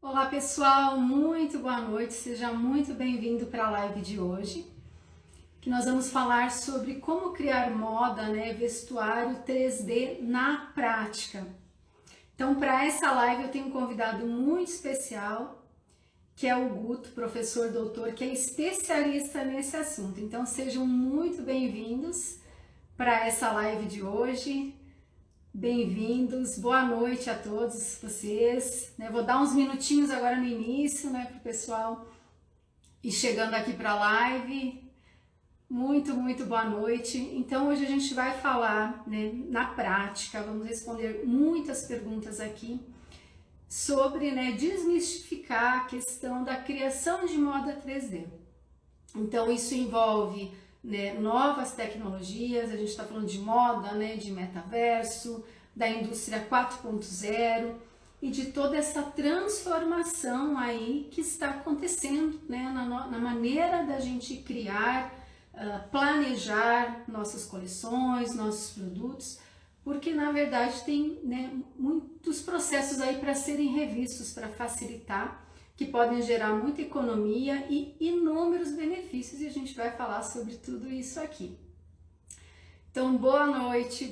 Olá pessoal, muito boa noite, seja muito bem-vindo para a live de hoje, que nós vamos falar sobre como criar moda, vestuário 3D na prática. Então, para essa live eu tenho um convidado muito especial, que é o Guto, professor doutor, que é especialista nesse assunto. Então, sejam muito bem-vindos para essa live de hoje. Bem-vindos, boa noite a todos vocês. Vou dar uns minutinhos agora no início, para o pessoal ir chegando aqui para a live. Muito boa noite. Então, hoje a gente vai falar, na prática, vamos responder muitas perguntas aqui sobre, desmistificar a questão da criação de moda 3D. Então, isso envolve novas tecnologias, a gente está falando de moda, de metaverso, da indústria 4.0 e de toda essa transformação aí que está acontecendo na maneira da gente criar, planejar nossas coleções, nossos produtos, porque na verdade tem muitos processos aí para serem revistos, para facilitar, que podem gerar muita economia e inúmeros benefícios, e a gente vai falar sobre tudo isso aqui. Então, boa noite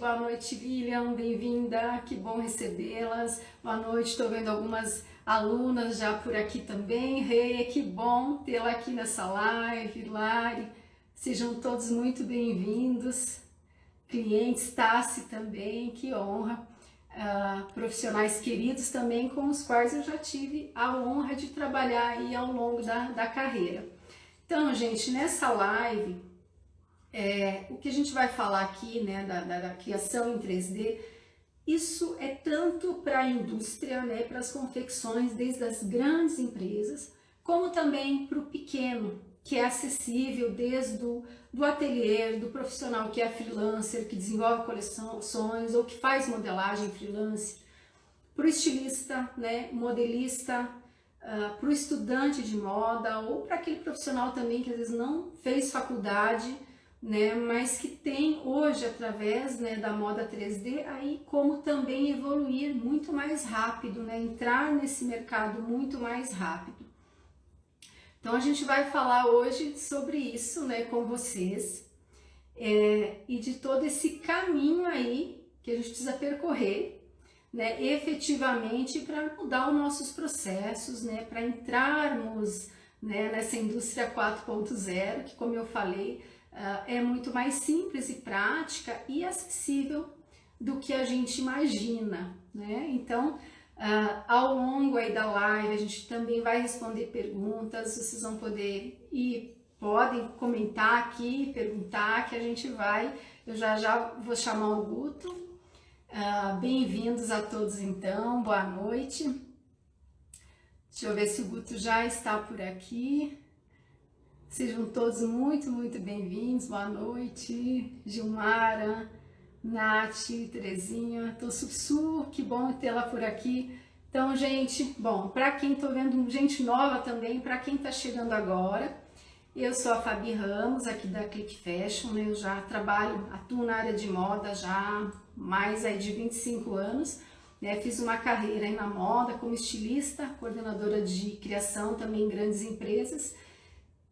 Lilian, bem-vinda, que bom recebê-las. Boa noite, estou vendo algumas alunas já por aqui também. Rê, que bom tê-la aqui nessa live. Lari, sejam todos muito bem-vindos. Clientes, Tassi também, que honra. Profissionais queridos também com os quais eu já tive a honra de trabalhar aí ao longo da carreira. Então, gente, nessa live, o que a gente vai falar aqui, da criação em 3D, isso é tanto para a indústria, para as confecções, desde as grandes empresas, como também para o pequeno, que é acessível desde do ateliê, do profissional que é freelancer, que desenvolve coleções ou que faz modelagem freelance, para o estilista, modelista, para o estudante de moda ou para aquele profissional também que às vezes não fez faculdade, mas que tem hoje, através da moda 3D, aí como também evoluir muito mais rápido, entrar nesse mercado muito mais rápido. Então, a gente vai falar hoje sobre isso, com vocês, e de todo esse caminho aí que a gente precisa percorrer, efetivamente para mudar os nossos processos, para entrarmos, nessa indústria 4.0, que, como eu falei, é muito mais simples e prática e acessível do que a gente imagina, Então, ao longo aí da live a gente também vai responder perguntas, vocês vão poder e podem comentar aqui, perguntar que a gente vai, eu já vou chamar o Guto. Bem-vindos a todos então, boa noite. Deixa eu ver se o Guto já está por aqui. Sejam todos muito bem-vindos, boa noite, Gilmara, Nath, Terezinha, Tossussu, que bom tê-la por aqui. Então, gente, bom, para quem tô vendo gente nova também, para quem tá chegando agora, eu sou a Fabi Ramos, aqui da Click Fashion, eu já atuo na área de moda já há mais aí de 25 anos, fiz uma carreira aí na moda como estilista, coordenadora de criação também em grandes empresas,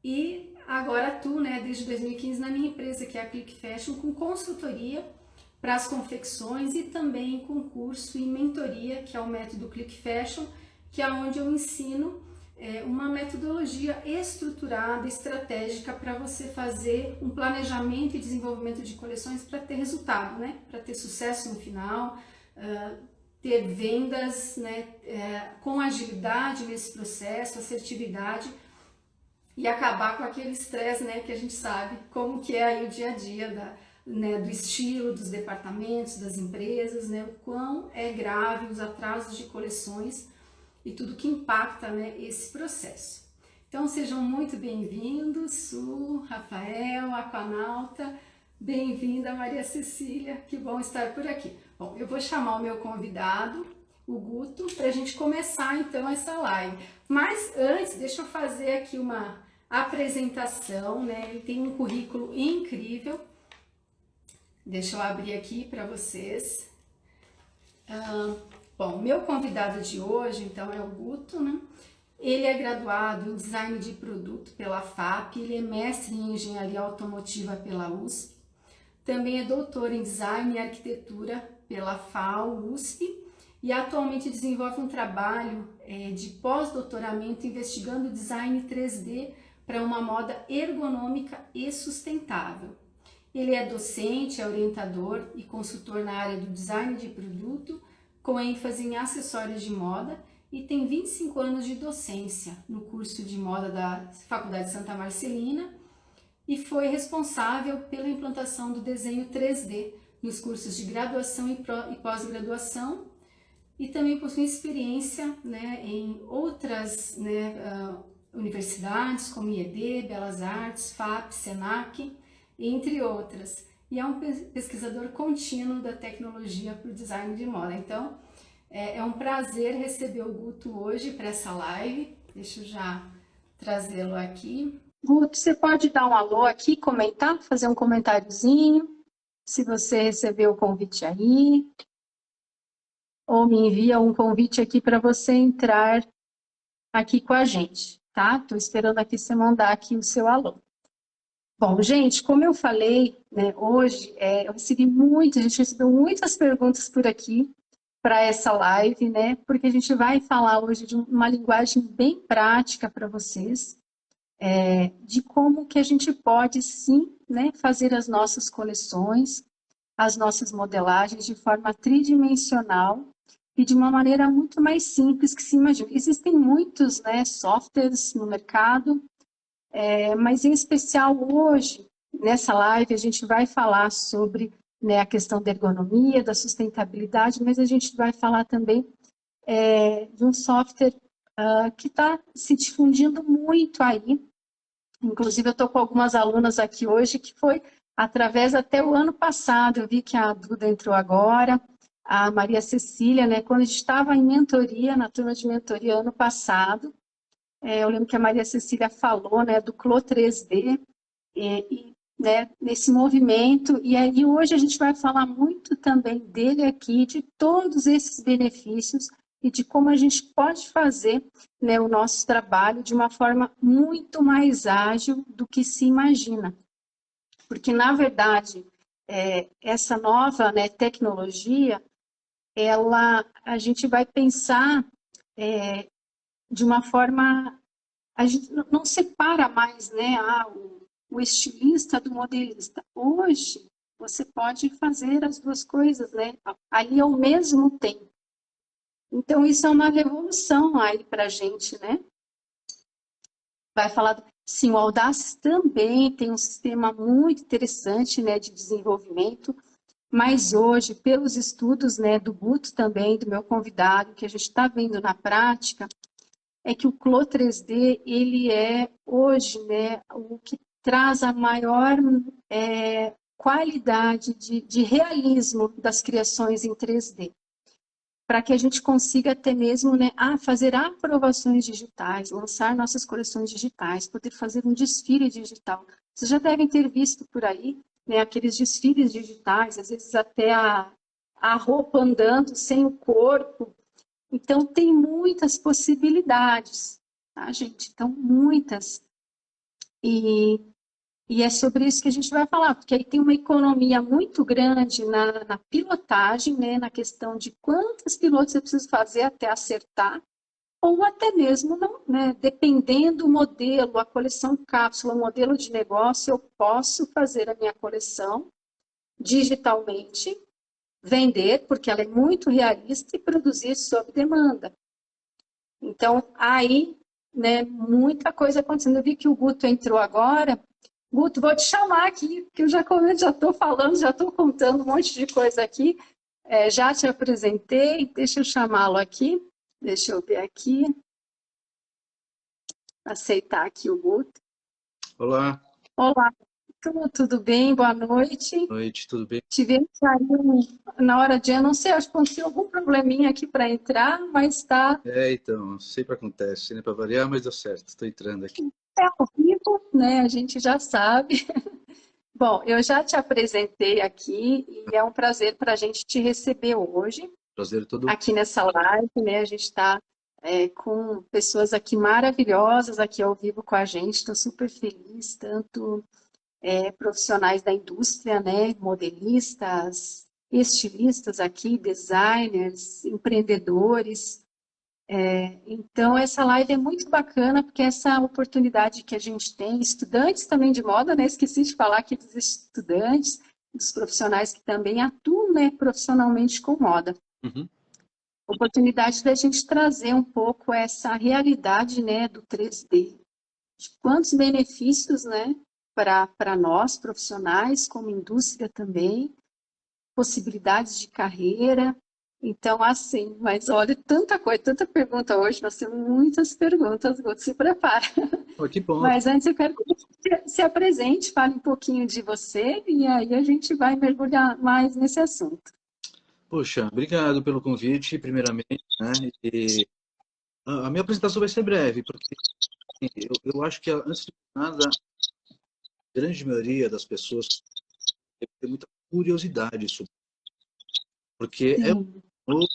e agora atuo, desde 2015 na minha empresa, que é a Click Fashion, com consultoria para as confecções e também com curso e mentoria, que é o método Click Fashion, que é onde eu ensino uma metodologia estruturada, estratégica para você fazer um planejamento e desenvolvimento de coleções para ter resultado, para ter sucesso no final, ter vendas, com agilidade nesse processo, assertividade, e acabar com aquele estresse, que a gente sabe como que é aí o dia a dia do estilo, dos departamentos, das empresas, o quão é grave os atrasos de coleções e tudo que impacta, esse processo. Então sejam muito bem-vindos, Su, Rafael, Aquanauta, bem-vinda Maria Cecília, que bom estar por aqui. Bom, eu vou chamar o meu convidado, o Guto, para a gente começar então essa live. Mas antes, deixa eu fazer aqui uma apresentação, ele tem um currículo incrível. Deixa eu abrir aqui para vocês. Bom, meu convidado de hoje, então, é o Guto, né? Ele é graduado em Design de Produto pela FAP, ele é mestre em Engenharia Automotiva pela USP, também é doutor em Design e Arquitetura pela FAO, USP, e atualmente desenvolve um trabalho de pós-doutoramento investigando design 3D para uma moda ergonômica e sustentável. Ele é docente, é orientador e consultor na área do design de produto, com ênfase em acessórios de moda, e tem 25 anos de docência no curso de moda da Faculdade Santa Marcelina e foi responsável pela implantação do desenho 3D nos cursos de graduação e pós-graduação, e também possui experiência, né, em outras, né, universidades como IED, Belas Artes, FAP, SENAC, entre outras. E é um pesquisador contínuo da tecnologia para o design de moda. Então, é um prazer receber o Guto hoje para essa live. Deixa eu já trazê-lo aqui. Guto, você pode dar um alô aqui, comentar, fazer um comentáriozinho, se você recebeu o convite aí, ou me envia um convite aqui para você entrar aqui com a gente, tá? Estou esperando aqui você mandar aqui o seu alô. Bom, gente, como eu falei, né, hoje a gente recebeu muitas perguntas por aqui para essa live, né? Porque a gente vai falar hoje de uma linguagem bem prática para vocês, de como que a gente pode sim, né, fazer as nossas coleções, as nossas modelagens de forma tridimensional e de uma maneira muito mais simples que se imagina. Existem muitos, né, softwares no mercado, mas em especial hoje, nessa live, a gente vai falar sobre, né, a questão da ergonomia, da sustentabilidade, mas a gente vai falar também de um software que está se difundindo muito aí. Inclusive, eu estou com algumas alunas aqui hoje que foi através até o ano passado. Eu vi que a Duda entrou agora, a Maria Cecília, né? Quando a gente estava em mentoria, na turma de mentoria ano passado, eu lembro que a Maria Cecília falou, né, do Clo 3D, né, nesse movimento, e aí hoje a gente vai falar muito também dele aqui, de todos esses benefícios e de como a gente pode fazer, né, o nosso trabalho de uma forma muito mais ágil do que se imagina. Porque, na verdade, essa nova, né, tecnologia, a gente vai pensar de uma forma, a gente não separa mais, né, o estilista do modelista. Hoje, você pode fazer as duas coisas, né, ali ao mesmo tempo. Então, isso é uma revolução aí para a gente, né? Vai falar, sim, o Audaces também tem um sistema muito interessante, né, de desenvolvimento, mas hoje, pelos estudos, né, do Guto também, do meu convidado, que a gente está vendo na prática, é que o Clo 3D, ele é hoje, né, o que traz a maior qualidade de realismo das criações em 3D, para que a gente consiga até mesmo, né, fazer aprovações digitais, lançar nossas coleções digitais, poder fazer um desfile digital. Vocês já devem ter visto por aí, né, aqueles desfiles digitais, às vezes até a roupa andando sem o corpo. Então, tem muitas possibilidades, tá, gente? Então, muitas. E é sobre isso que a gente vai falar, porque aí tem uma economia muito grande na pilotagem, né, na questão de quantos pilotos eu preciso fazer até acertar, ou até mesmo, não, né, dependendo do modelo, a coleção cápsula, o modelo de negócio, eu posso fazer a minha coleção digitalmente, vender, porque ela é muito realista, e produzir sob demanda. Então, aí, né, muita coisa acontecendo. Eu vi que o Guto entrou agora. Guto, vou te chamar aqui, que eu já estou falando, já estou contando um monte de coisa aqui. Já te apresentei, deixa eu chamá-lo aqui. Deixa eu ver aqui. Aceitar aqui o Guto. Olá. Olá, tudo bem? Boa noite. Boa noite, tudo bem? Tivemos aí na hora de, eu não sei, acho que aconteceu algum probleminha aqui para entrar, mas está... Então, sempre acontece, né? Para variar, mas deu certo, estou entrando aqui. É ao vivo, né? A gente já sabe. Bom, eu já te apresentei aqui e é um prazer para a gente te receber hoje. Prazer todo. Aqui nessa live, né? A gente está com pessoas aqui maravilhosas aqui ao vivo com a gente. Estou super feliz, tanto profissionais da indústria, né? Modelistas, estilistas aqui, designers, empreendedores. Então, essa live é muito bacana, porque essa oportunidade que a gente tem, estudantes também de moda, né? Esqueci de falar aqui dos estudantes, dos profissionais que também atuam, né, profissionalmente com moda. Uhum. Oportunidade da gente trazer um pouco essa realidade, né, do 3D. De quantos benefícios, né, para nós, profissionais, como indústria também, possibilidades de carreira. Então, assim, mas olha, tanta coisa, tanta pergunta hoje, nós temos muitas perguntas, Guto, se prepara. Oh, que bom. Mas antes eu quero que você se apresente, fale um pouquinho de você, e aí a gente vai mergulhar mais nesse assunto. Poxa, obrigado pelo convite, primeiramente, né? E a minha apresentação vai ser breve, porque assim, eu acho que, antes de nada, a grande maioria das pessoas tem muita curiosidade sobre, porque é Sim. novo,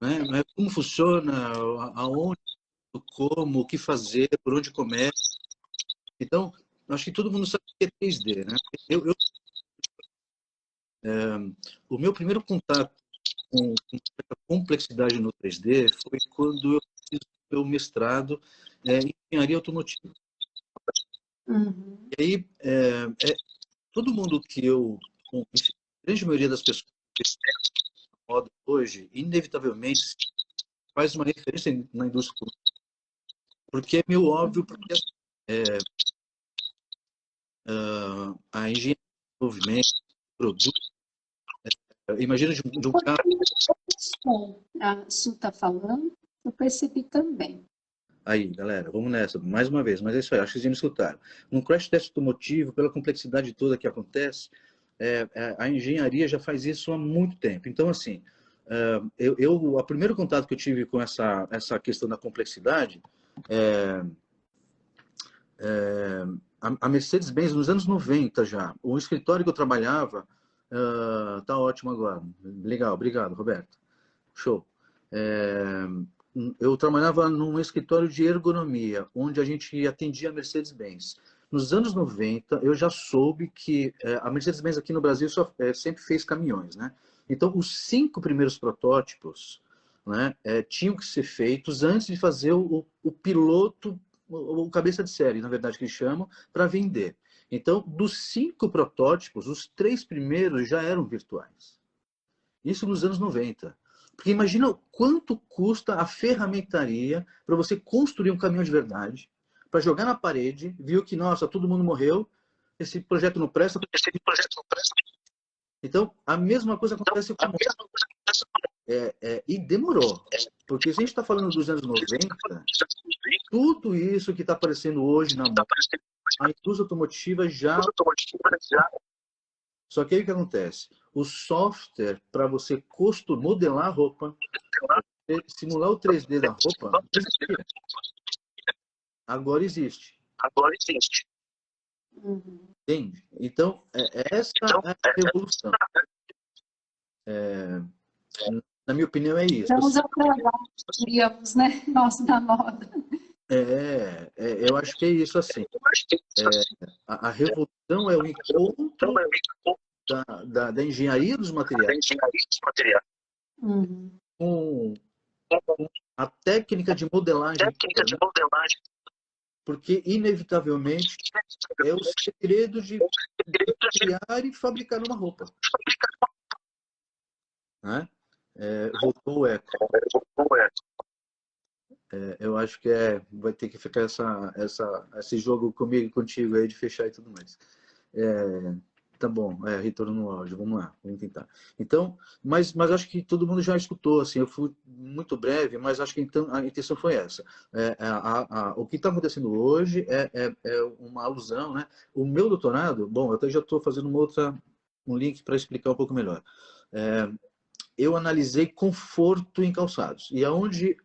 né? Como funciona, aonde, como, o que fazer, por onde começa. Então, acho que todo mundo sabe o que é 3D, né? O meu primeiro contato com a complexidade no 3D foi quando eu fiz o meu mestrado em engenharia automotiva. Uhum. E aí, todo mundo que enfim, a grande maioria das pessoas que moda hoje, inevitavelmente, faz uma referência na indústria, porque é meio óbvio, porque a engenharia de desenvolvimento, produto, imagina de um carro. A Su está falando, eu percebi também. Aí, galera, vamos nessa, mais uma vez, mas é isso aí, acho que vocês me escutaram. Um crash test automotivo, pela complexidade toda que acontece, a engenharia já faz isso há muito tempo. Então, assim, o primeiro contato que eu tive com essa questão da complexidade, a Mercedes-Benz, nos anos 90 já, o escritório que eu trabalhava, tá ótimo agora, legal, obrigado, Roberto, show. Eu trabalhava num escritório de ergonomia, onde a gente atendia a Mercedes-Benz. Nos anos 90, eu já soube que a Mercedes-Benz aqui no Brasil sempre fez caminhões, né? Então, os 5 primeiros protótipos, né, tinham que ser feitos antes de fazer o piloto, o cabeça de série, na verdade, que eles chamam, para vender. Então, dos 5 protótipos, os 3 primeiros já eram virtuais. Isso nos anos 90. Porque imagina o quanto custa a ferramentaria para você construir um caminhão de verdade, para jogar na parede, viu que, nossa, todo mundo morreu, esse projeto não presta. Então, a mesma coisa acontece com e demorou. Porque se a gente está falando dos anos 90, tudo isso que está aparecendo hoje na moda, a indústria automotiva já... Só que aí o que acontece? O software para você modelar a roupa, simular o 3D da roupa, não existia. Agora existe. Entende? Então, essa é a revolução. Na minha opinião, é isso. Vamos atrasar, diríamos, né? Nossa, da moda. Eu acho que é isso, assim. A revolução é o encontro da engenharia dos materiais com a técnica de modelagem. Porque, inevitavelmente, é o segredo de criar e fabricar uma roupa. Né? Voltou o eco. Eu acho que vai ter que ficar esse jogo comigo, contigo aí de fechar e tudo mais. Tá bom, retorno no áudio, vamos lá, vamos tentar. Então, mas acho que todo mundo já escutou, assim, eu fui muito breve, mas acho que então a intenção foi essa. O que está acontecendo hoje é uma alusão, né? O meu doutorado, bom, eu até já estou fazendo um link para explicar um pouco melhor. Eu analisei conforto em calçados, e aonde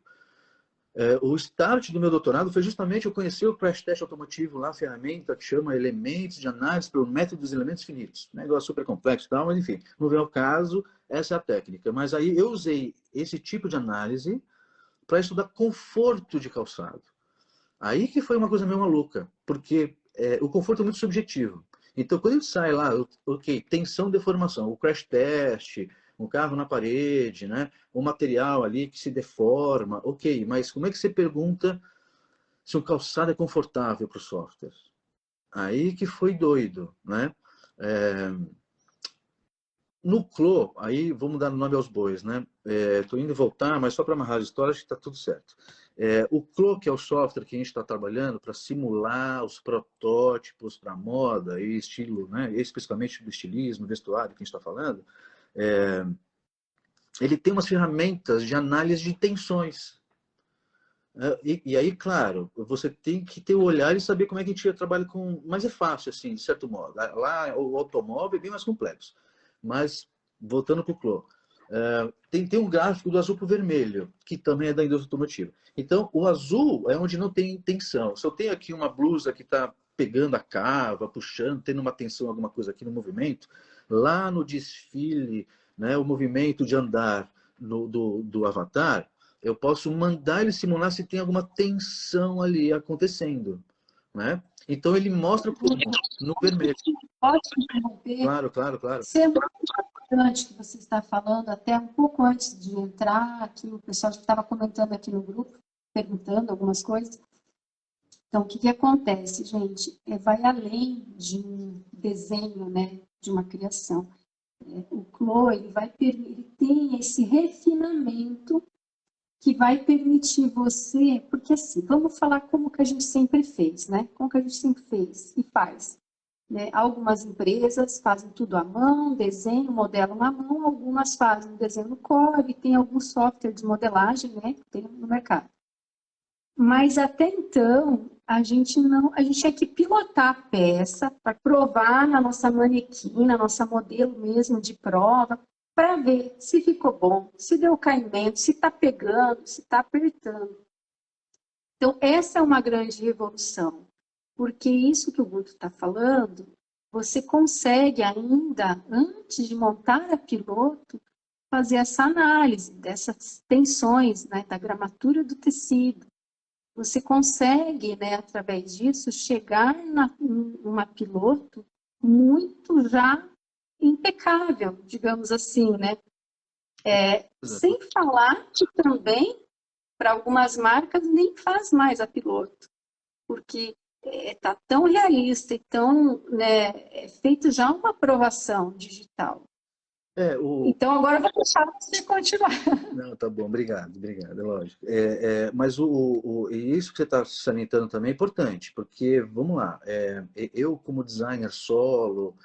O start do meu doutorado foi justamente eu conhecer o crash test automotivo, lá a ferramenta que chama elementos de análise pelo método dos elementos finitos. Negócio super complexo e tal, mas enfim, não vem ao caso, essa é a técnica. Mas aí eu usei esse tipo de análise para estudar conforto de calçado. Aí que foi uma coisa meio maluca, porque o conforto é muito subjetivo. Então, quando ele sai lá, ok, tensão, deformação, o crash test, um carro na parede, né? Um material ali que se deforma, ok, mas como é que você pergunta se um calçado é confortável para o software? Aí que foi doido, né? É, no CLO, aí vamos dar nome aos bois, né? Estou indo e voltar, mas só para amarrar as histórias que está tudo certo. O CLO, que é o software que a gente está trabalhando para simular os protótipos para moda e estilo, né? Especificamente do estilismo, vestuário que a gente está falando, ele tem umas ferramentas de análise de tensões. E aí, claro, você tem que ter o olhar e saber como é que a gente trabalha com... Mas é fácil, assim, de certo modo. Lá, o automóvel é bem mais complexo. Mas, voltando para o CLO, tem um gráfico do azul para o vermelho, que também é da indústria automotiva. Então, o azul é onde não tem tensão. Se eu tenho aqui uma blusa que está pegando a cava, puxando, tendo uma tensão, alguma coisa aqui no movimento, lá no desfile, né, o movimento de andar do avatar, eu posso mandar ele simular se tem alguma tensão ali acontecendo, né? Então ele mostra no vermelho. Pode interromper? Claro, claro, claro. Isso é muito importante que você está falando, até um pouco antes de entrar aqui, o pessoal já estava comentando aqui no grupo, perguntando algumas coisas. Então, o que acontece, gente? Vai além de um desenho, né, de uma criação. O CLO, ele tem esse refinamento que vai permitir você, porque assim, vamos falar como que a gente sempre fez, né? Como que a gente sempre fez e faz. Né? Algumas empresas fazem tudo à mão, desenham, modelam à mão, algumas fazem desenho no Core, tem alguns softwares de modelagem, né, que tem no mercado. Mas até então, a gente tinha que pilotar a peça para provar na nossa manequim, na nossa modelo mesmo de prova, para ver se ficou bom, se deu caimento, se está pegando, se está apertando. Então, essa é uma grande evolução, porque isso que o Guto está falando, você consegue ainda, antes de montar a piloto, fazer essa análise dessas tensões, né, da gramatura do tecido. Você consegue, né, através disso, chegar numa piloto muito já impecável, digamos assim, né? Sem falar que também, para algumas marcas, nem faz mais a piloto, porque está tão realista e tão, né, feito já uma aprovação digital. Então, agora eu vou deixar você continuar. Não, tá bom, obrigado, é lógico. Mas isso que você está salientando também é importante, porque, vamos lá, eu como designer solo,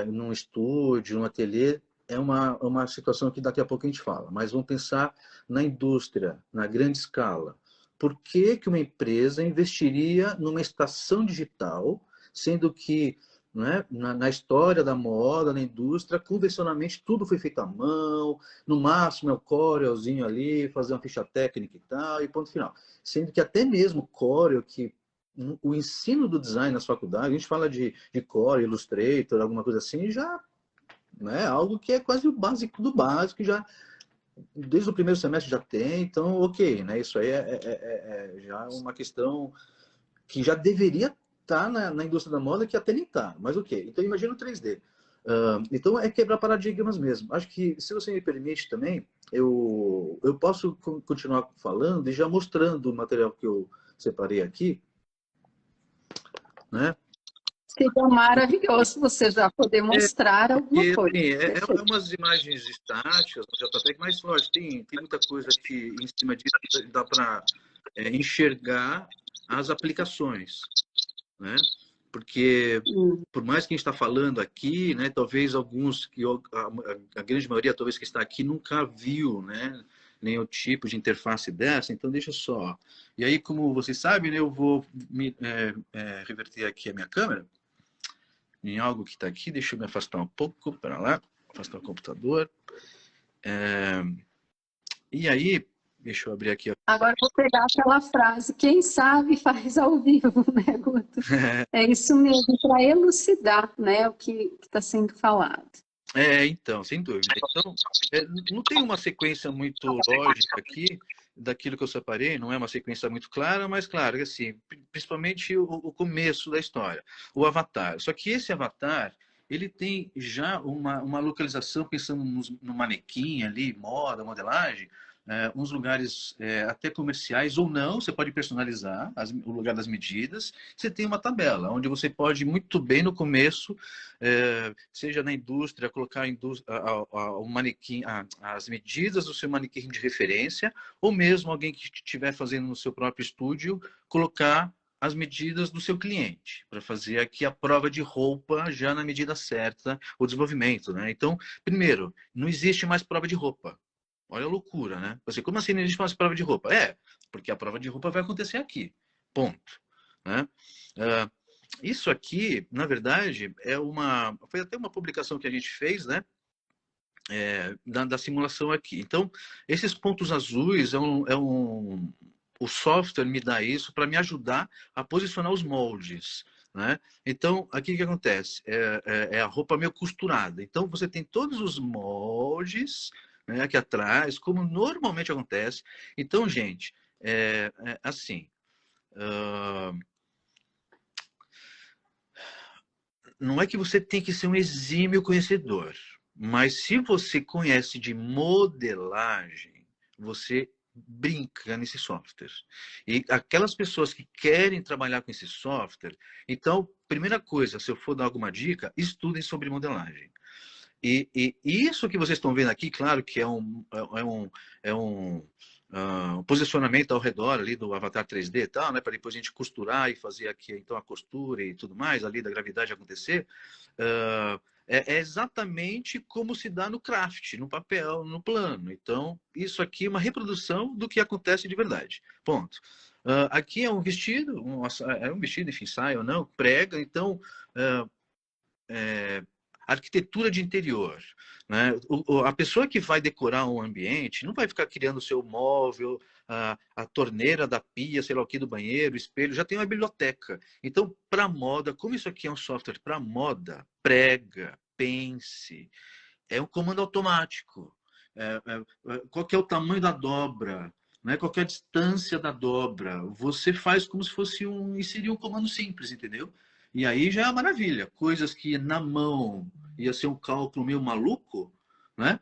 num estúdio, num ateliê, é uma situação que daqui a pouco a gente fala, mas vamos pensar na indústria, na grande escala. Por que que uma empresa investiria numa estação digital, sendo que, né, na história da moda, na indústria, convencionalmente tudo foi feito à mão, no máximo é o Corelzinho ali, fazer uma ficha técnica e tal, e ponto final. Sendo que até mesmo Corel, que o ensino do design nas faculdades, a gente fala de Corel, Illustrator, alguma coisa assim, já é algo que é quase o básico do básico, já desde o primeiro semestre já tem, então ok, né? Isso aí já uma questão que já deveria estar na indústria da moda, que até nem está, mas ok. Então imagina o 3D. Então é quebrar paradigmas mesmo. Acho que, se você me permite também, eu posso continuar falando e já mostrando o material que eu separei aqui, né? Seria maravilhoso você já poder mostrar alguma coisa. É umas imagens estáticas, JPEG, mas lógico, tem muita coisa que em cima disso dá para enxergar as aplicações, né? Porque, por mais que a gente está falando aqui, né, talvez alguns, a grande maioria talvez que está aqui nunca viu, né, nenhum tipo de interface dessa, então deixa só. E aí, como vocês sabem, né, eu vou reverter aqui a minha câmera em algo que está aqui, deixa eu me afastar um pouco, para lá, afastar o computador. E aí, Deixa eu abrir aqui. Agora eu vou pegar aquela frase, quem sabe faz ao vivo, né, Guto? É isso mesmo, para elucidar, né, o que está sendo falado. Então, sem dúvida. Então, não tem uma sequência muito lógica aqui daquilo que eu separei, não é uma sequência muito clara, mas claro, assim, principalmente o começo da história, o avatar. Só que esse avatar, ele tem já uma localização, pensando no manequim ali, moda, modelagem, uns lugares até comerciais ou não, você pode personalizar o lugar das medidas. Você tem uma tabela, onde você pode muito bem no começo, seja na indústria, colocar o manequim, as medidas do seu manequim de referência, ou mesmo alguém que estiver fazendo no seu próprio estúdio, colocar as medidas do seu cliente, para fazer aqui a prova de roupa já na medida certa, o desenvolvimento, né? Então, primeiro, não existe mais prova de roupa. Olha a loucura, né? Você, como assim não existe mais prova de roupa? Porque a prova de roupa vai acontecer aqui. Ponto. Né? Isso aqui, na verdade, foi até uma publicação que a gente fez, né? Da simulação aqui. Então, esses pontos azuis o software me dá isso para me ajudar a posicionar os moldes. Né? Então, aqui o que acontece? É a roupa meio costurada. Então, você tem todos os moldes, né, aqui atrás, como normalmente acontece. Então, gente, assim, não é que você tem que ser um exímio conhecedor, mas se você conhece de modelagem, você brinca nesse software. E aquelas pessoas que querem trabalhar com esse software, então, primeira coisa, se eu for dar alguma dica, estudem sobre modelagem. E isso que vocês estão vendo aqui, claro que é um posicionamento ao redor ali do avatar 3D e tal, né, para depois a gente costurar e fazer aqui então a costura e tudo mais, ali da gravidade acontecer. É exatamente como se dá no craft, no papel, no plano. Então, isso aqui é uma reprodução do que acontece de verdade. Ponto. Aqui é um vestido, enfim, saia ou não, prega, então arquitetura de interior. Né? A pessoa que vai decorar um ambiente não vai ficar criando o seu móvel, a torneira da pia, sei lá o que, do banheiro, o espelho, já tem uma biblioteca. Então, para moda, como isso aqui é um software para moda, prega, pense, é um comando automático. Qual que é o tamanho da dobra? Né? Qual que é a distância da dobra? Você faz como se fosse seria um comando simples, entendeu? E aí já é uma maravilha. Coisas que na mão ia ser um cálculo meio maluco, né?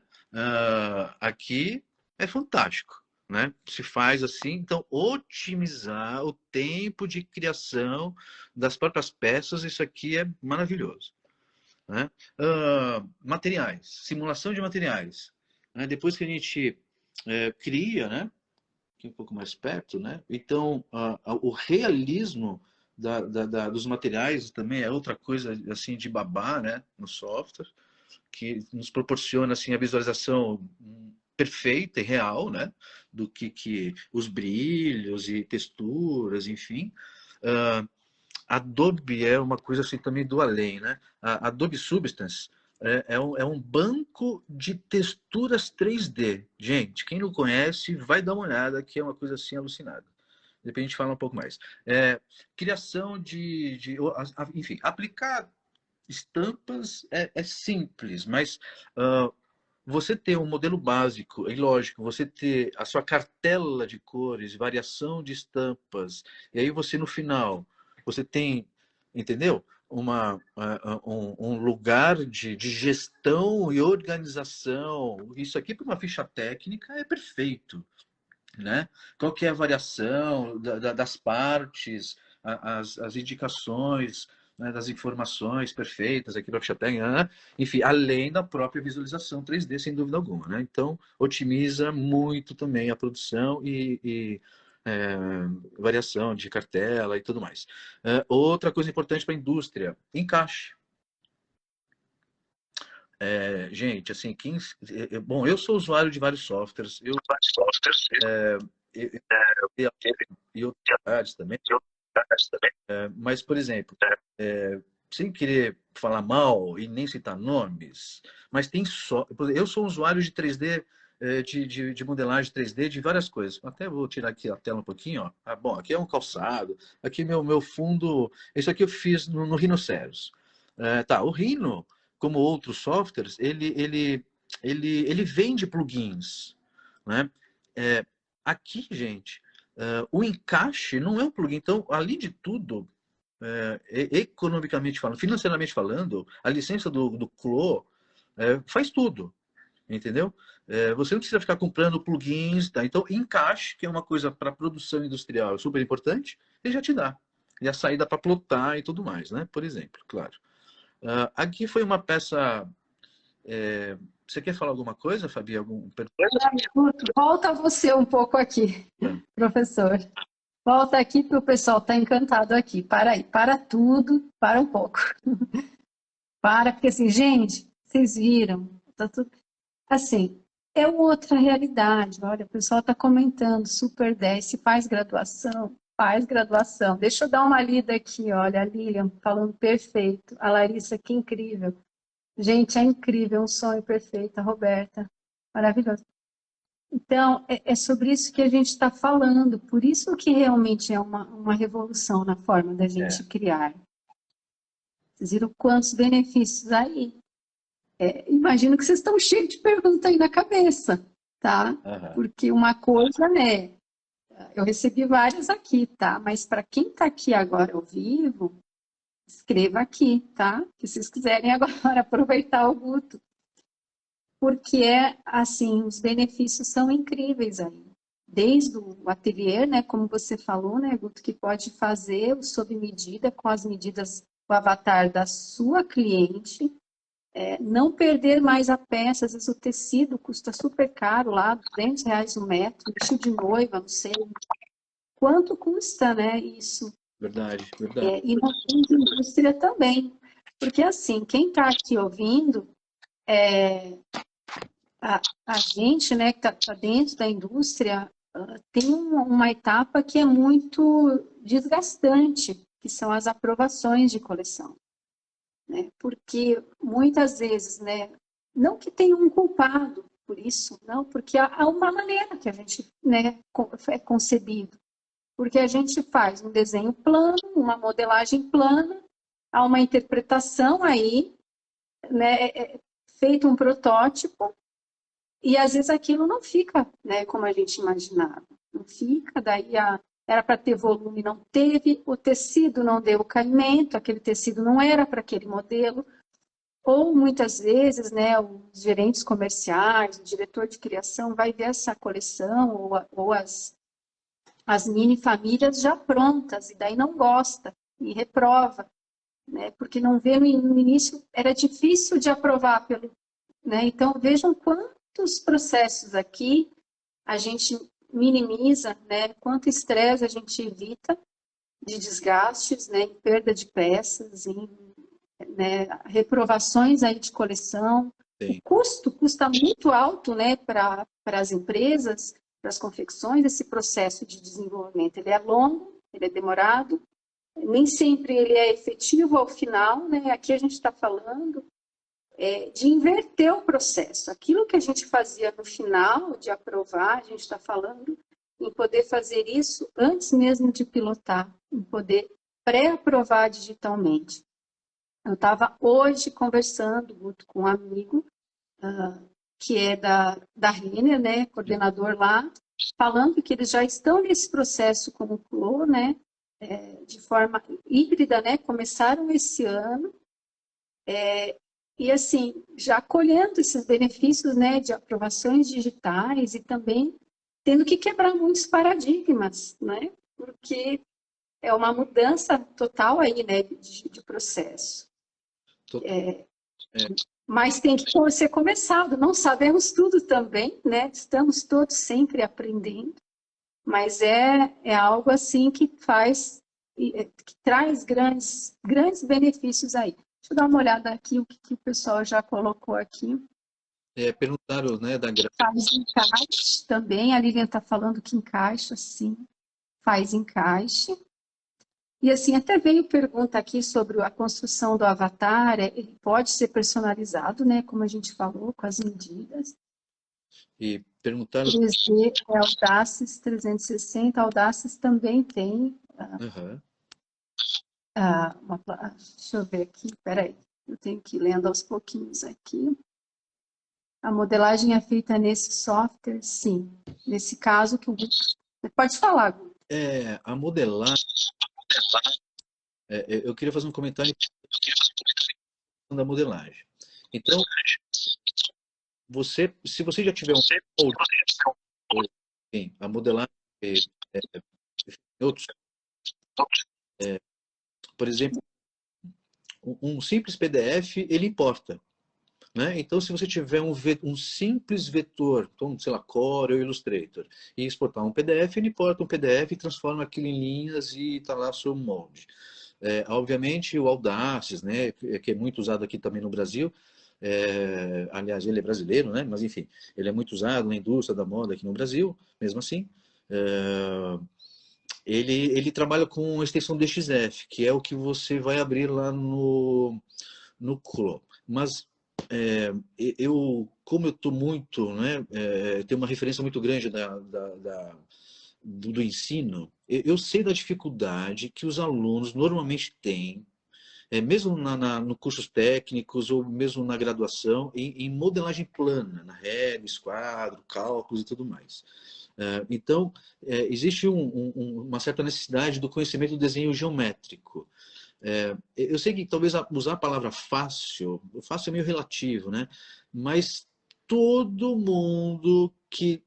Aqui é fantástico. Né? Se faz assim, então otimizar o tempo de criação das próprias peças, isso aqui é maravilhoso. Né? Materiais, simulação de materiais. Né? Depois que a gente cria, né? Aqui um pouco mais perto, né? Então, o realismo dos materiais também é outra coisa assim de babá, né? No software, que nos proporciona assim a visualização perfeita e real, né? Do que os brilhos e texturas, enfim. Adobe é uma coisa assim também do além, né? A Adobe Substance é um banco de texturas 3D. Gente, quem não conhece, vai dar uma olhada, que é uma coisa assim alucinada. Depois a gente fala um pouco mais. Criação enfim, aplicar estampas é simples, mas você ter um modelo básico, é lógico, você ter a sua cartela de cores, variação de estampas, e aí você no final, você tem, entendeu? Um lugar de gestão e organização. Isso aqui para uma ficha técnica é perfeito. Né? Qual que é a variação das partes, as indicações, né, das informações perfeitas aqui para a ficha técnica, né? Enfim, além da própria visualização 3D, sem dúvida alguma. Né? Então, otimiza muito também a produção e variação de cartela e tudo mais. Outra coisa importante para a indústria, encaixe. Gente, assim, bom, eu sou usuário de vários softwares, e outras também. Mas, por exemplo, sem querer falar mal e nem citar nomes, mas tem só. Eu sou um usuário de 3D de modelagem 3D de várias coisas. Até vou tirar aqui a tela um pouquinho. Ó. Ah, bom, aqui é um calçado. Aqui meu fundo... Isso aqui eu fiz no Rhinoceros. Tá, o Rhino, como outros softwares, ele vende plugins. Né? Aqui, gente, o encaixe não é um plugin. Então, além de tudo, economicamente falando, financeiramente falando, a licença do Clo faz tudo. Entendeu? Você não precisa ficar comprando plugins, tá? Então, encaixe, que é uma coisa para produção industrial super importante, ele já te dá. E a saída para plotar e tudo mais, né? Por exemplo, claro. Aqui foi uma peça... Você quer falar alguma coisa, Fabi? Volta você um pouco aqui, professor. Volta aqui que o pessoal está encantado aqui. Para aí, para tudo, para um pouco. Para, porque assim, gente, vocês viram, tá tudo... Assim, é outra realidade. Olha, o pessoal está comentando, Super 10, se faz graduação, faz graduação. Deixa eu dar uma lida aqui, olha, a Lilian falando perfeito, a Larissa, que incrível. Gente, é incrível, um sonho perfeito, a Roberta, maravilhoso. Então, é sobre isso que a gente está falando, por isso que realmente é uma revolução na forma da gente criar. Vocês viram quantos benefícios aí? Imagino que vocês estão cheios de perguntas aí na cabeça, tá? Uhum. Porque uma coisa, né? Eu recebi várias aqui, tá? Mas para quem está aqui agora ao vivo, escreva aqui, tá? Se vocês quiserem agora aproveitar o Guto. Porque assim, os benefícios são incríveis aí. Desde o ateliê, né? Como você falou, né, Guto, que pode fazer o sob medida, com as medidas, o avatar da sua cliente. Não perder mais a peça, às vezes o tecido custa super caro lá, R$200 o metro, vestido de noiva, não sei. Quanto custa, né, isso? Verdade. E na indústria também. Porque assim, quem está aqui ouvindo, a gente, né, que está dentro da indústria, tem uma etapa que é muito desgastante, que são as aprovações de coleção. Né? Porque muitas vezes, né, não que tenha um culpado por isso, não, porque há uma maneira que a gente, né, é concebido. Porque a gente faz um desenho plano, uma modelagem plana, há uma interpretação aí, né, feito um protótipo, e às vezes aquilo não fica, né, como a gente imaginava. Não fica, daí era para ter volume, não teve, o tecido não deu caimento, aquele tecido não era para aquele modelo, ou muitas vezes, né, os gerentes comerciais, o diretor de criação vai ver essa coleção ou as mini famílias já prontas, e daí não gosta, e reprova, né, porque não vê no início, era difícil de aprovar, né, então vejam quantos processos aqui a gente minimiza, né, quanto estresse a gente evita de desgastes, né, em perda de peças, em, né, reprovações aí de coleção. Sim. O custo custa muito alto, né, para as empresas, para as confecções, esse processo de desenvolvimento. Ele é longo, ele é demorado, nem sempre ele é efetivo ao final, né? Aqui a gente está falando de inverter o processo. Aquilo que a gente fazia no final, de aprovar, a gente está falando em poder fazer isso antes mesmo de pilotar, em poder pré-aprovar digitalmente. Eu estava hoje conversando muito com um amigo, que é da Renner, né, coordenador lá, falando que eles já estão nesse processo como Clo, né, de forma híbrida, né, começaram esse ano, e assim, já colhendo esses benefícios, né, de aprovações digitais e também tendo que quebrar muitos paradigmas, né, porque é uma mudança total aí, né, de processo. Mas tem que ser começado, não sabemos tudo também, né, estamos todos sempre aprendendo, mas é algo assim que faz, que traz grandes benefícios aí. Deixa eu dar uma olhada aqui, o que o pessoal já colocou aqui. Perguntaram, né, da Faz encaixe também, a Lilian está falando que encaixa, sim, faz encaixe. E assim, até veio pergunta aqui sobre a construção do avatar, ele pode ser personalizado, né, como a gente falou, com as medidas. E Perguntaram... 3D é Audaces 360. Audaces também tem. Uhum. Deixa eu ver aqui, peraí. Eu tenho que ir lendo aos pouquinhos aqui. A modelagem é feita nesse software? Sim. Nesse caso que o Guto... Você pode falar, Guto. A modelagem... eu queria fazer um comentário da modelagem. Então, se você já tiver a modelagem outros, por exemplo, um simples PDF, ele importa. Né? Então, se você tiver um simples vetor, então, sei lá, Corel ou Illustrator, e exportar um PDF, ele importa um PDF e transforma aquilo em linhas e está lá seu molde. Obviamente, o Audaces, né, que é muito usado aqui também no Brasil, aliás, ele é brasileiro, né, mas enfim, ele é muito usado na indústria da moda aqui no Brasil, mesmo assim. Ele trabalha com a extensão DXF, que é o que você vai abrir lá no Chrome. Mas como eu estou muito, né, tenho uma referência muito grande do ensino, eu sei da dificuldade que os alunos normalmente têm, mesmo no cursos técnicos ou mesmo na graduação, em modelagem plana, na régua, esquadro, cálculos e tudo mais. Então, existe uma certa necessidade do conhecimento do desenho geométrico. Eu sei que talvez usar a palavra fácil é meio relativo, né? Mas todo mundo que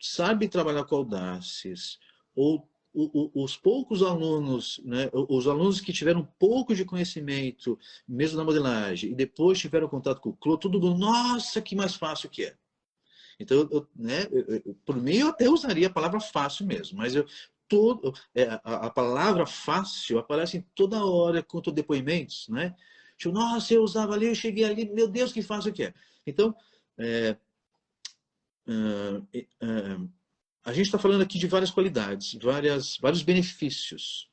sabe trabalhar com Audaces, ou os poucos alunos, né, os alunos que tiveram um pouco de conhecimento, mesmo na modelagem, e depois tiveram contato com o CLO, todo mundo, nossa, que mais fácil que é. Então, por mim, eu até usaria a palavra fácil mesmo, mas a palavra fácil aparece em toda hora quanto depoimentos, né? Tipo, nossa, eu usava ali, eu cheguei ali, meu Deus, que fácil que é. Então, a gente está falando aqui de várias qualidades, vários benefícios.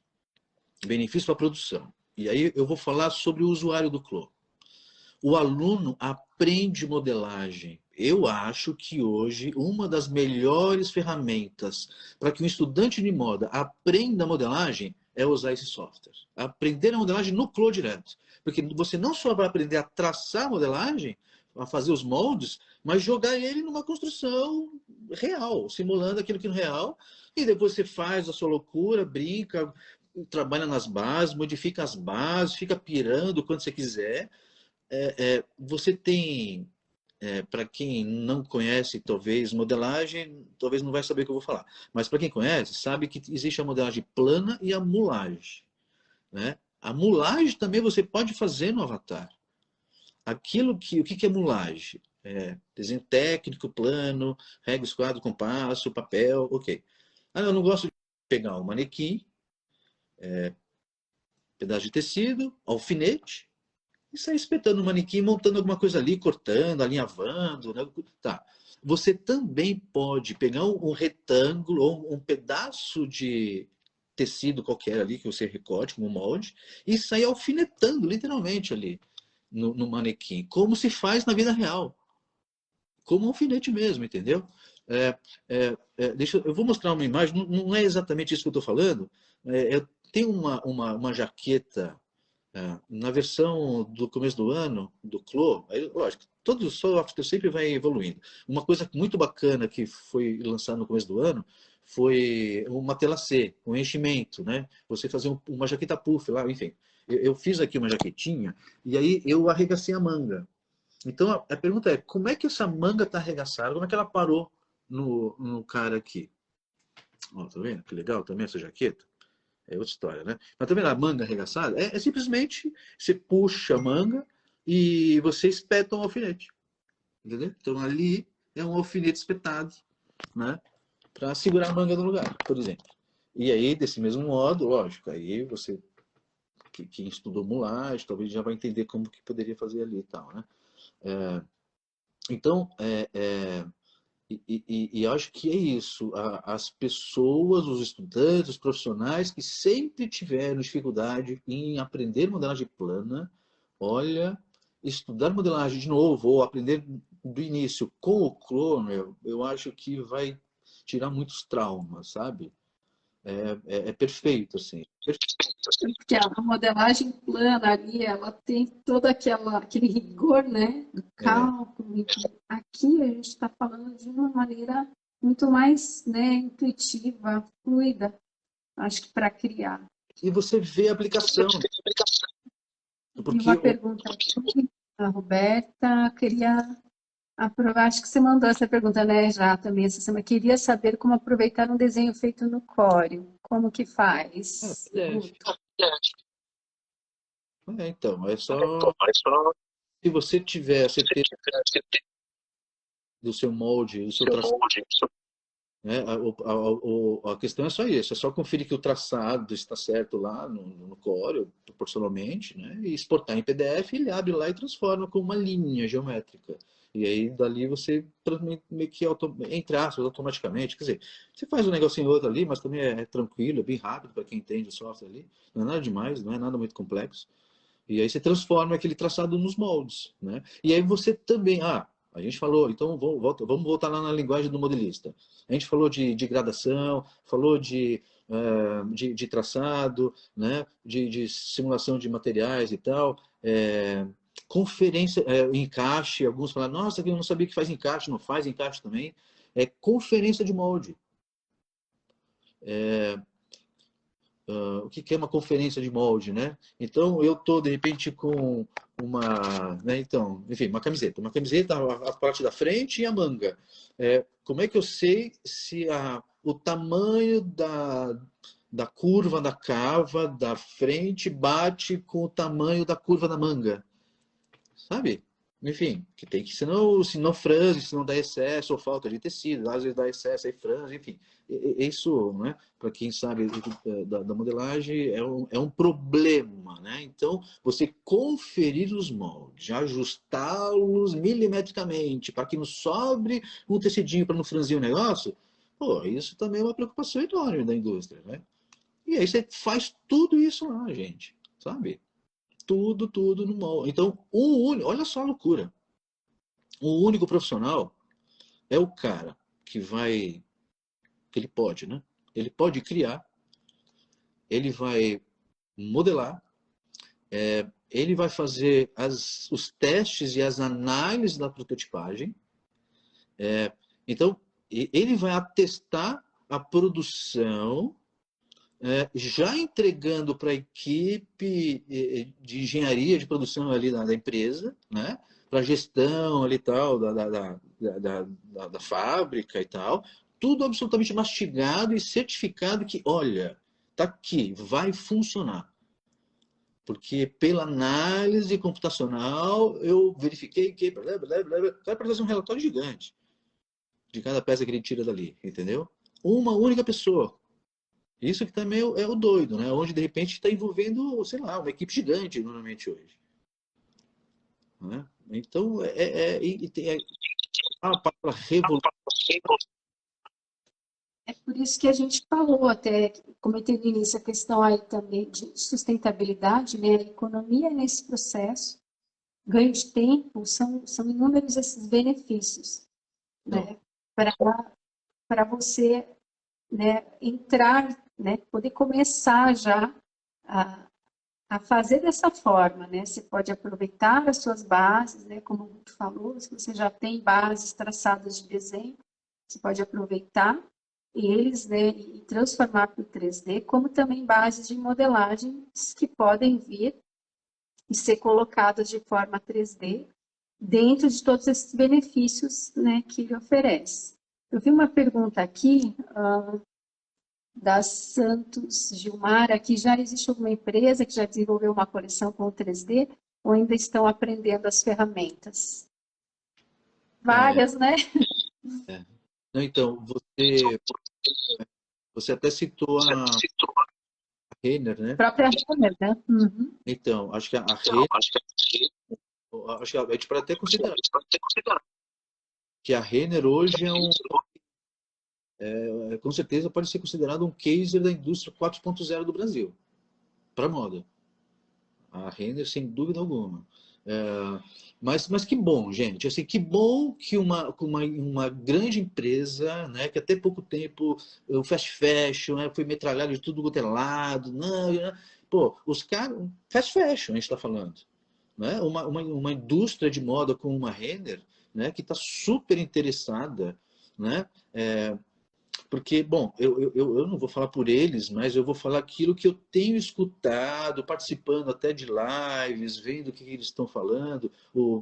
Benefícios para a produção. E aí eu vou falar sobre o usuário do CLO. O aluno aprende modelagem. Eu acho que hoje uma das melhores ferramentas para que um estudante de moda aprenda modelagem é usar esse software. Aprender a modelagem no CLO direto. Porque você não só vai aprender a traçar a modelagem, a fazer os moldes, mas jogar ele numa construção real, simulando aquilo que é real, e depois você faz a sua loucura, brinca, trabalha nas bases, modifica as bases, fica pirando quando você quiser. Você tem, para quem não conhece, talvez, modelagem, talvez não vai saber o que eu vou falar, mas para quem conhece, sabe que existe a modelagem plana e a mulagem. Né? A mulagem também você pode fazer no Avatar. O que é mulagem? Desenho técnico, plano, régua, esquadro, compasso, papel, ok. Eu não gosto de pegar um manequim, pedaço de tecido, alfinete, e sair espetando o manequim, montando alguma coisa ali, cortando, alinhavando. Né? Tá. Você também pode pegar um retângulo ou um pedaço de tecido qualquer ali, que você recorte como molde, e sair alfinetando, literalmente, ali no manequim, como se faz na vida real. Como um alfinete mesmo, entendeu? Eu vou mostrar uma imagem, não é exatamente isso que eu estou falando. Tem uma jaqueta na versão do começo do ano, do CLO, aí, lógico, todo software sempre vai evoluindo. Uma coisa muito bacana que foi lançada no começo do ano foi uma tela C, um enchimento, né? Você fazer uma jaqueta puff lá, enfim. Eu fiz aqui uma jaquetinha e aí eu arregacei a manga. Então a pergunta é, como é que essa manga está arregaçada? Como é que ela parou no cara aqui? Ó, tá vendo? Que legal também essa jaqueta. É outra história, né? Mas também a manga arregaçada é simplesmente você puxa a manga e você espeta um alfinete. Entendeu? Então ali é um alfinete espetado, né? Para segurar a manga no lugar, por exemplo. E aí, desse mesmo modo, lógico, aí você, quem estudou mulagem, talvez já vai entender como que poderia fazer ali e tal, né? Então, e acho que é isso. As pessoas, os estudantes, os profissionais que sempre tiveram dificuldade em aprender modelagem plana, olha, estudar modelagem de novo, ou aprender do início com o clone, eu acho que vai tirar muitos traumas, sabe? É perfeito, assim. Porque a modelagem plana ali, ela tem todo aquele rigor, né, do É. cálculo. Aqui a gente está falando de uma maneira muito mais, né, intuitiva, fluida, acho que para criar. E você vê a aplicação. E Porque uma pergunta aqui, a Roberta queria aprovar, acho que você mandou essa pergunta, né, já também essa semana. Queria saber como aproveitar um desenho feito no Corel. Como que faz? PDF. Guto? Então, é só. Se você tiver a certeza do seu molde, do seu traçado, né? A questão é só isso, é só conferir que o traçado está certo lá no Corel, proporcionalmente, né? E exportar em PDF, ele abre lá e transforma com uma linha geométrica. E aí, dali você meio que, entre aspas, automaticamente. Quer dizer, você faz um negocinho outro ali, mas também é tranquilo, é bem rápido para quem entende o software ali. Não é nada demais, não é nada muito complexo. E aí você transforma aquele traçado nos moldes, né? E aí você também, a gente falou, então vamos voltar lá na linguagem do modelista. A gente falou de gradação, falou de traçado, né? De simulação de materiais e tal. Conferência, encaixe, alguns falaram, nossa, eu não sabia que faz encaixe, não faz encaixe também. Conferência de molde. O que é uma conferência de molde, né? Então, eu estou, de repente, com uma, né, então, enfim, uma camiseta, a parte da frente e a manga. Como é que eu sei se o tamanho da curva da cava da frente bate com o tamanho da curva da manga? Sabe? Enfim, que tem que, senão franze, senão dá excesso ou falta de tecido, às vezes dá excesso, aí franze, enfim. Isso, né, para quem sabe da modelagem, é um problema, né? Então, você conferir os moldes, ajustá-los milimetricamente, para que não sobre um tecidinho para não franzir o negócio, pô, isso também é uma preocupação enorme da indústria, né? E aí você faz tudo isso lá, gente, sabe? Tudo no molde. Então, olha só a loucura. Um único profissional é o cara que ele pode, né? Ele pode criar, ele vai modelar, ele vai fazer os testes e as análises da prototipagem. Então, ele vai atestar a produção, já entregando para a equipe de engenharia de produção ali da empresa, né? Para a gestão ali tal, da fábrica e tal, tudo absolutamente mastigado e certificado que, olha, tá aqui, vai funcionar. Porque pela análise computacional eu verifiquei que blá, blá, blá, blá. O cara precisa fazer um relatório gigante de cada peça que ele tira dali, entendeu? Uma única pessoa. Isso que também é o doido, né? Onde de repente está envolvendo, sei lá, uma equipe gigante normalmente hoje. Né? Então, é a palavra revolução. É por isso que a gente falou, até comentei no início a questão aí também de sustentabilidade, né? A economia nesse processo, ganho de tempo, são inúmeros esses benefícios, Então, né? Para você, né, entrar, né, poder começar já a, a fazer dessa forma, né? Você pode aproveitar as suas bases, né? Como o Guto falou, se você já tem bases traçadas de desenho, você pode aproveitar eles, né, e transformar para o 3D, como também bases de modelagens que podem vir e ser colocadas de forma 3D dentro de todos esses benefícios, né, que ele oferece. Eu vi uma pergunta aqui da Santos Gilmar, que já existe alguma empresa que já desenvolveu uma coleção com o 3D ou ainda estão aprendendo as ferramentas? Várias, né? não, então você até citou a Renner, A né? própria Renner, né? Uhum. Então, acho que a Renner, acho que a gente pode até considerar que a Renner hoje com certeza pode ser considerado um case da indústria 4.0 do Brasil, para moda. A Renner, sem dúvida alguma. Mas que bom, gente. Assim, que bom que uma grande empresa, né, que até pouco tempo o fast fashion, né, foi metralhado de tudo quanto é lado. Não, pô, os caras. Fast fashion, a gente está falando. Né? Uma indústria de moda como uma Renner, né, que está super interessada, né? Porque, bom, eu não vou falar por eles, mas eu vou falar aquilo que eu tenho escutado, participando até de lives, vendo o que eles estão falando.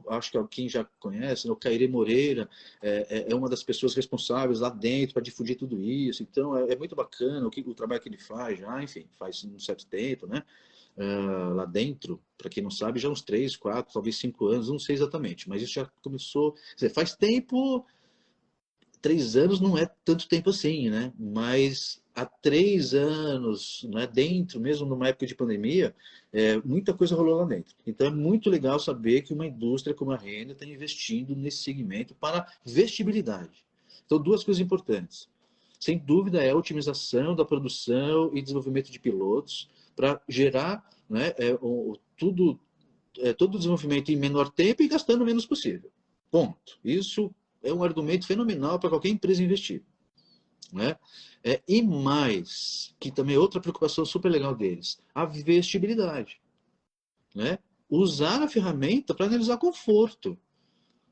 Acho que quem já conhece, né, o Caire Moreira é uma das pessoas responsáveis lá dentro para difundir tudo isso. Então, é muito bacana o trabalho que ele faz já, enfim, faz um certo tempo, né? Lá dentro, para quem não sabe, já uns 3, 4, talvez 5 anos, não sei exatamente, mas isso já começou. Quer dizer, faz tempo. 3 anos não é tanto tempo assim, né? Mas há 3 anos, né, dentro, mesmo numa época de pandemia, muita coisa rolou lá dentro. Então é muito legal saber que uma indústria como a Renner está investindo nesse segmento para vestibilidade. Então, duas coisas importantes. Sem dúvida é a otimização da produção e desenvolvimento de pilotos para gerar, né, todo o desenvolvimento em menor tempo e gastando o menos possível. Ponto. Isso é um argumento fenomenal para qualquer empresa investir. Né? E mais, que também é outra preocupação super legal deles, a vestibilidade. Né? Usar a ferramenta para analisar conforto.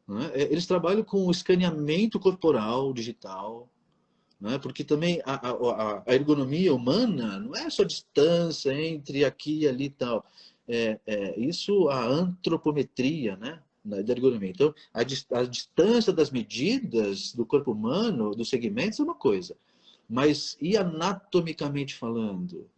Né? Eles trabalham com escaneamento corporal digital, né? Porque também a ergonomia humana não é só distância entre aqui e ali e tal. Isso, a antropometria, né? Da ergonomia. Então, a distância das medidas do corpo humano, dos segmentos, é uma coisa. Mas e anatomicamente falando?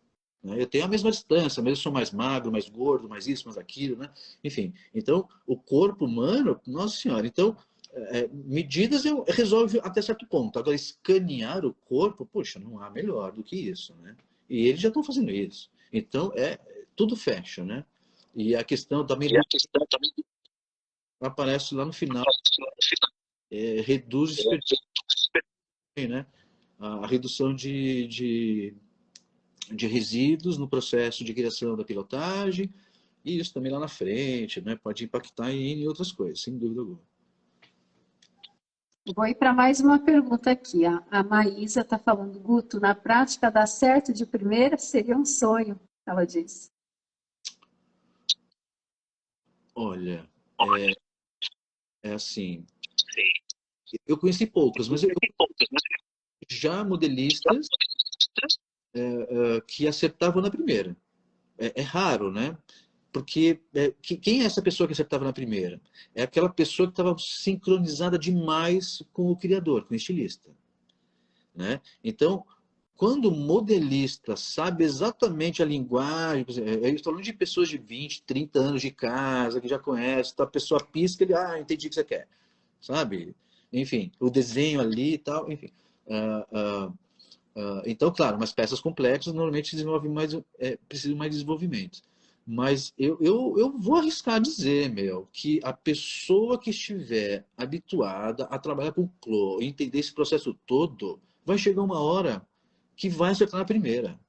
Né? Eu tenho a mesma distância, mas eu sou mais magro, mais gordo, mais isso, mais aquilo, né? Enfim, então, o corpo humano, nossa senhora, então, medidas resolve até certo ponto. Agora, escanear o corpo, poxa, não há melhor do que isso, né? E eles já estão fazendo isso. Então, tudo fecha, né? E a questão também aparece lá no final, reduz desperdício, né? A redução de resíduos no processo de criação da pilotagem, e isso também lá na frente, né? Pode impactar em outras coisas, sem dúvida alguma. Vou ir para mais uma pergunta aqui. A Maísa está falando, Guto, na prática dar certo de primeira seria um sonho, ela disse. Olha, assim, eu conheci poucos, mas eu já modelistas que acertavam na primeira. É raro, né? Porque quem é essa pessoa que acertava na primeira? É aquela pessoa que estava sincronizada demais com o criador, com o estilista. Né? Então, quando o modelista sabe exatamente a linguagem, eu estou falando de pessoas de 20, 30 anos de casa, que já conhece, então a pessoa pisca, ele, entendi o que você quer, sabe? Enfim, o desenho ali e tal, enfim. Então, claro, umas peças complexas normalmente desenvolvem mais, precisam mais de desenvolvimento. Mas eu vou arriscar dizer, que a pessoa que estiver habituada a trabalhar com clô e entender esse processo todo, vai chegar uma hora que vai acertar na primeira.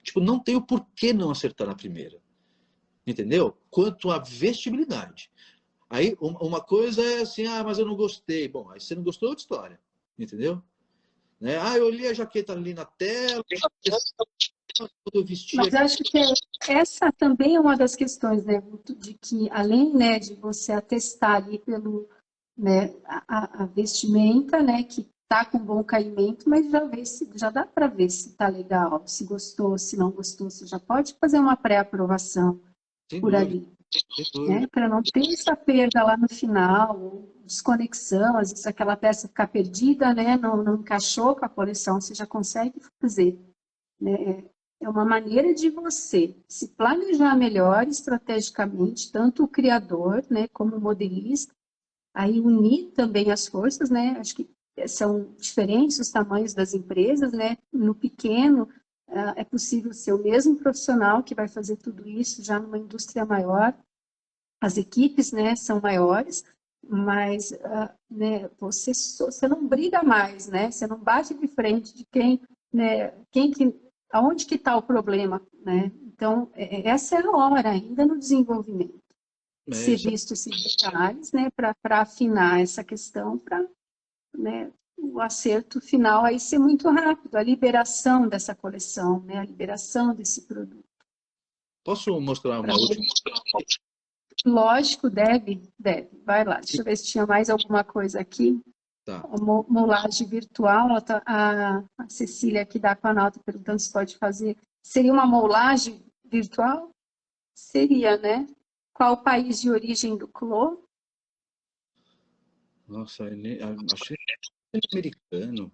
Tipo, não tem o porquê não acertar na primeira. Entendeu? Quanto à vestibilidade. Aí, uma coisa é assim, mas eu não gostei. Bom, aí você não gostou, é outra história. Entendeu? Né? Eu olhei a jaqueta ali na tela, eu vesti. Mas acho que essa também é uma das questões, né, Guto, de que além, né, de você atestar ali pelo, né, a vestimenta, né, que tá com bom caimento, mas já dá para ver se tá legal, se gostou, se não gostou, você já pode fazer uma pré-aprovação por ali, né, para não ter essa perda lá no final, desconexão, às vezes aquela peça ficar perdida, né, não encaixou com a coleção, você já consegue fazer, né. É uma maneira de você se planejar melhor estrategicamente, tanto o criador, né, como o modelista, aí unir também as forças, né? Acho que são diferentes os tamanhos das empresas, né? No pequeno, é possível ser o mesmo profissional que vai fazer tudo isso já numa indústria maior. As equipes, né, são maiores, mas né, você não briga mais, né? Você não bate de frente de né, aonde que está o problema, né? Então, essa é a hora ainda no desenvolvimento. É ser isso. visto esses detalhes, né, para afinar essa questão, para, né, o acerto final aí ser muito rápido, a liberação dessa coleção, né, a liberação desse produto. Posso mostrar uma última? Lógico, deve. Vai lá, deixa eu ver se tinha mais alguma coisa aqui. Tá. A molagem virtual, a Cecília aqui da Aquanauta perguntando se pode fazer. Seria uma molagem virtual? Seria, né? Qual o país de origem do clô? Nossa, achei americano.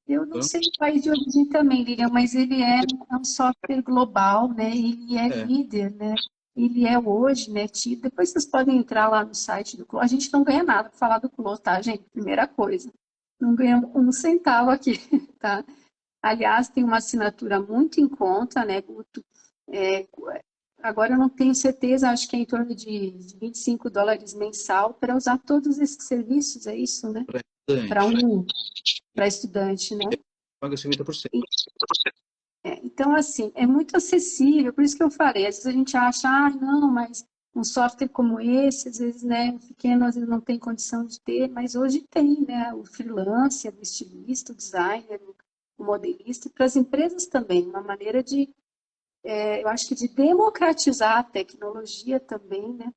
Eu não sei o país de origem também, Lilian, mas ele é um software global, né? Ele é É, líder, né? Ele é hoje, né? Depois vocês podem entrar lá no site do Clô. A gente não ganha nada para falar do Clô, tá, gente? Primeira coisa. Não ganhamos um centavo aqui, tá? Aliás, tem uma assinatura muito em conta, né, Guto? É, agora eu não tenho certeza, acho que é em torno de US$ 25 mensal para usar todos esses serviços, é isso, né? para Para estudante. para estudante, né? Paga 50%. Então, assim, é muito acessível, por isso que eu falei, às vezes a gente acha, ah, não, mas um software como esse, às vezes, né, o pequeno às vezes não tem condição de ter, mas hoje tem, né, o freelancer, o estilista, o designer, o modelista, e para as empresas também, uma maneira de, eu acho que de democratizar a tecnologia também, né?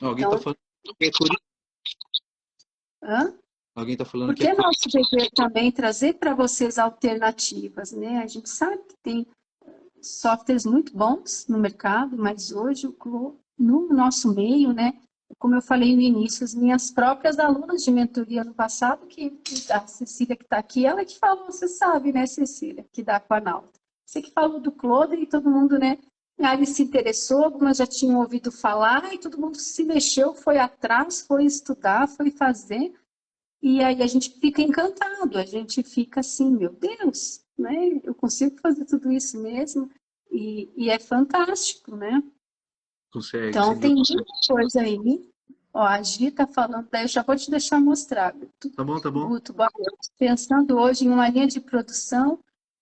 Alguém está Então, falando que é por isso. hã? Alguém está falando que Porque é é por nosso dever também trazer para vocês alternativas, né? A gente sabe que tem softwares muito bons no mercado, mas hoje no nosso meio, né? Como eu falei no início, as minhas próprias alunas de mentoria no passado, que a Cecília que está aqui, ela que falou, você sabe, né, Cecília, que dá com a Nauta. Você que falou do Clodo e todo mundo, né? Aí se interessou, algumas já tinham ouvido falar e todo mundo se mexeu, foi atrás, foi estudar, foi fazer. E aí a gente fica encantado, a gente fica assim, meu Deus, né? Eu consigo fazer tudo isso mesmo e é fantástico, né? consegue, Então sem tem dúvida. muita coisa aí. Ó, a Gi está falando, daí eu já vou te deixar mostrar. Tá bom, tá bom. Guto, boa noite. Pensando hoje em uma linha de produção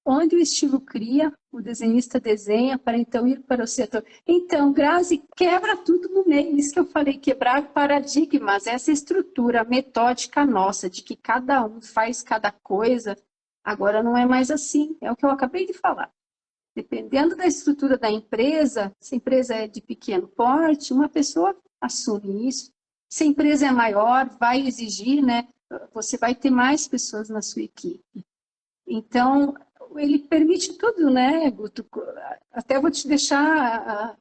onde o estilo cria, o desenhista desenha para então ir para o setor. Então, Grazi, quebra tudo no meio. Isso que eu falei, quebrar paradigmas, essa estrutura metódica nossa, de que cada um faz cada coisa, agora não é mais assim. É o que eu acabei de falar. Dependendo da estrutura da empresa, se a empresa é de pequeno porte, uma pessoa assume isso. Se a empresa é maior, vai exigir, né? Você vai ter mais pessoas na sua equipe. Então, ele permite tudo, né, Guto? Até vou te deixar,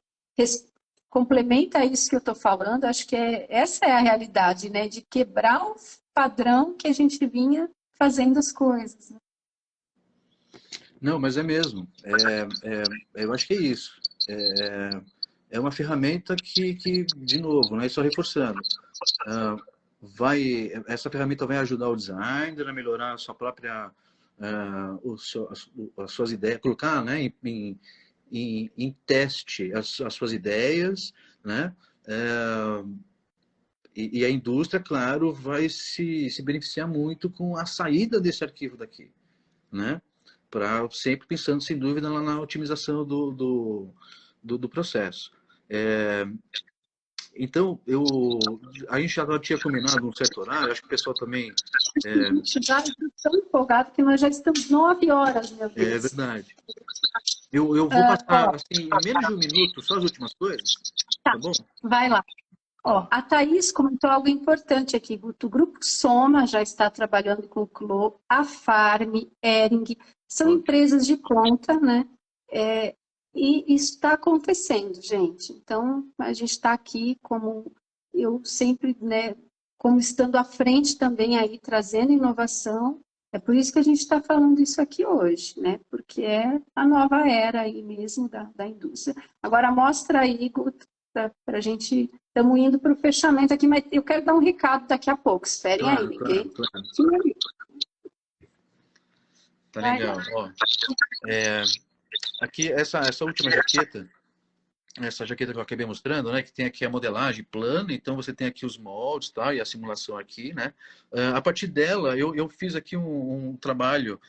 complementa isso que eu estou falando, acho que essa é a realidade, né, de quebrar o padrão que a gente vinha fazendo as coisas. Não, mas é mesmo. Eu acho que é isso. É uma ferramenta de novo, né, só reforçando, ah, essa ferramenta vai ajudar o designer a melhorar a sua própria, as suas ideias, colocar, né, em teste as suas ideias, né? E a indústria, claro, vai se beneficiar muito com a saída desse arquivo daqui, né? Para sempre pensando, sem dúvida, lá na otimização do processo. Então, a gente já tinha combinado um certo horário, acho que o pessoal também. Já estou tão empolgado que nós já estamos 9 horas, meu É Deus. verdade. Eu vou passar, assim, em menos de um minuto, só as últimas coisas, tá bom? Vai lá. Ó, a Thaís comentou algo importante aqui, Guto. O Grupo Soma já está trabalhando com o Clo, a Farm, Ering, são empresas de ponta, né? E isso está acontecendo, gente. Então, a gente está aqui como eu sempre, né, como estando à frente também aí, trazendo inovação. É por isso que a gente está falando isso aqui hoje, né? Porque é a nova era aí mesmo da indústria. Agora, mostra aí, Guto, para a gente. Estamos indo para o fechamento aqui, mas eu quero dar um recado daqui a pouco. Esperem aí, Claro, ninguém. claro. Tá Vai legal. lá. Ó, aqui, essa última jaqueta, essa jaqueta que eu acabei mostrando, né, que tem aqui a modelagem plana, então você tem aqui os moldes, tá, e a simulação aqui, né. A partir dela, eu fiz aqui um trabalho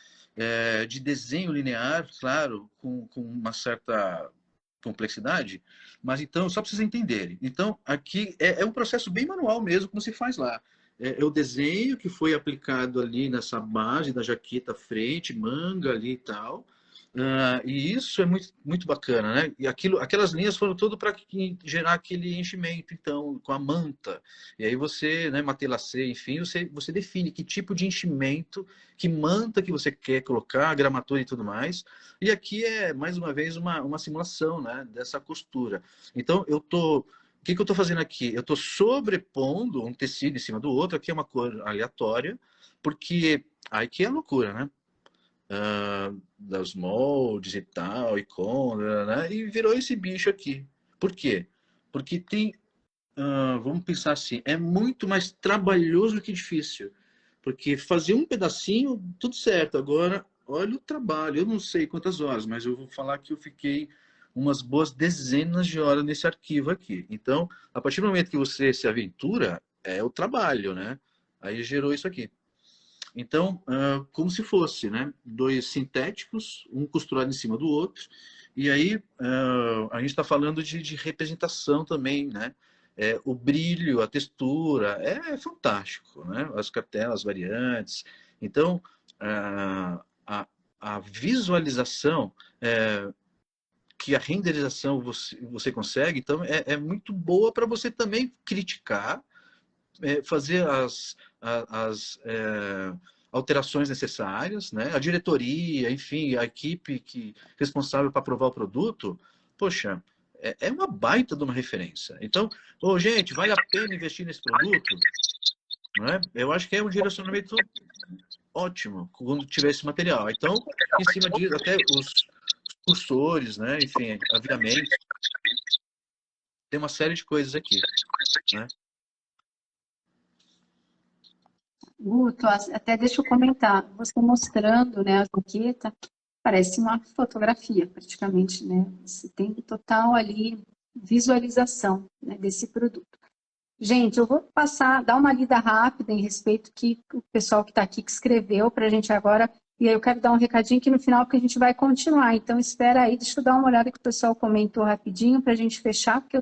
de desenho linear, claro, com uma certa complexidade, mas então, só para vocês entenderem. Então, aqui é um processo bem manual mesmo, como se faz lá. É o desenho que foi aplicado ali nessa base da jaqueta frente, manga ali e tal. E isso é muito, muito bacana, né? E aquelas linhas foram tudo para gerar aquele enchimento, então, com a manta. E aí você, né, matelassê, enfim, você define que tipo de enchimento, que manta que você quer colocar, a gramatura e tudo mais. E aqui é, mais uma vez, uma simulação, né, dessa costura. Então, o que eu estou fazendo aqui? Eu estou sobrepondo um tecido em cima do outro, aqui é uma cor aleatória, porque aí que é loucura, né? Das moldes e tal, né? E virou esse bicho aqui. Por quê? Porque tem, vamos pensar assim, é muito mais trabalhoso que difícil. Porque fazer um pedacinho, tudo certo. Agora, olha o trabalho. Eu não sei quantas horas, mas eu vou falar que eu fiquei umas boas dezenas de horas nesse arquivo aqui. Então, a partir do momento que você se aventura, é o trabalho, né? Aí gerou isso aqui. Então, como se fosse, né? Dois sintéticos, um costurado em cima do outro. E aí, a gente está falando de representação também, né? O brilho, a textura, é fantástico, né? As cartelas, as variantes. Então, a visualização que a renderização você consegue, então, é muito boa para você também criticar, fazer as alterações necessárias, né? A diretoria, enfim, a equipe responsável para aprovar o produto, poxa, é uma baita de uma referência. Então, gente, vale a pena investir nesse produto? Né? Eu acho que é um direcionamento ótimo quando tiver esse material. Então, em cima disso, até os cursores, né? Enfim, aviamentos, tem uma série de coisas aqui, né? Guto, até deixa eu comentar, você mostrando, né, a jaqueta, parece uma fotografia, praticamente, né? Você tem total ali visualização, né, desse produto. Gente, eu vou passar, dar uma lida rápida em respeito que o pessoal que está aqui que escreveu para a gente agora, e aí eu quero dar um recadinho aqui no final, porque a gente vai continuar. Então, espera aí, deixa eu dar uma olhada que o pessoal comentou rapidinho para a gente fechar, porque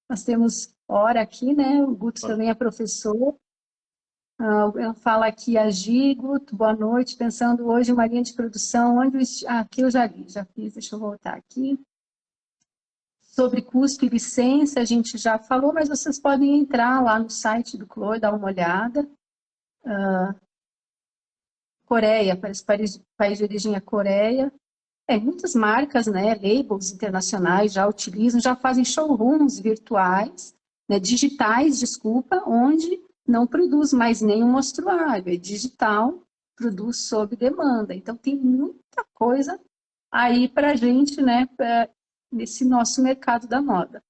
nós temos hora aqui, né? O Guto também é professor. Eu falo aqui a Gigo, boa noite, pensando hoje uma linha de produção, aqui eu já li, já fiz, deixa eu voltar aqui. Sobre custo e licença, a gente já falou, mas vocês podem entrar lá no site do Chloe, dar uma olhada. Coreia, país de origem é Coreia. Muitas marcas, né, labels internacionais já utilizam, já fazem showrooms virtuais, né, digitais, desculpa, onde não produz mais nenhum mostruário, é digital, produz sob demanda. Então, tem muita coisa aí para a gente, né, nesse nosso mercado da moda.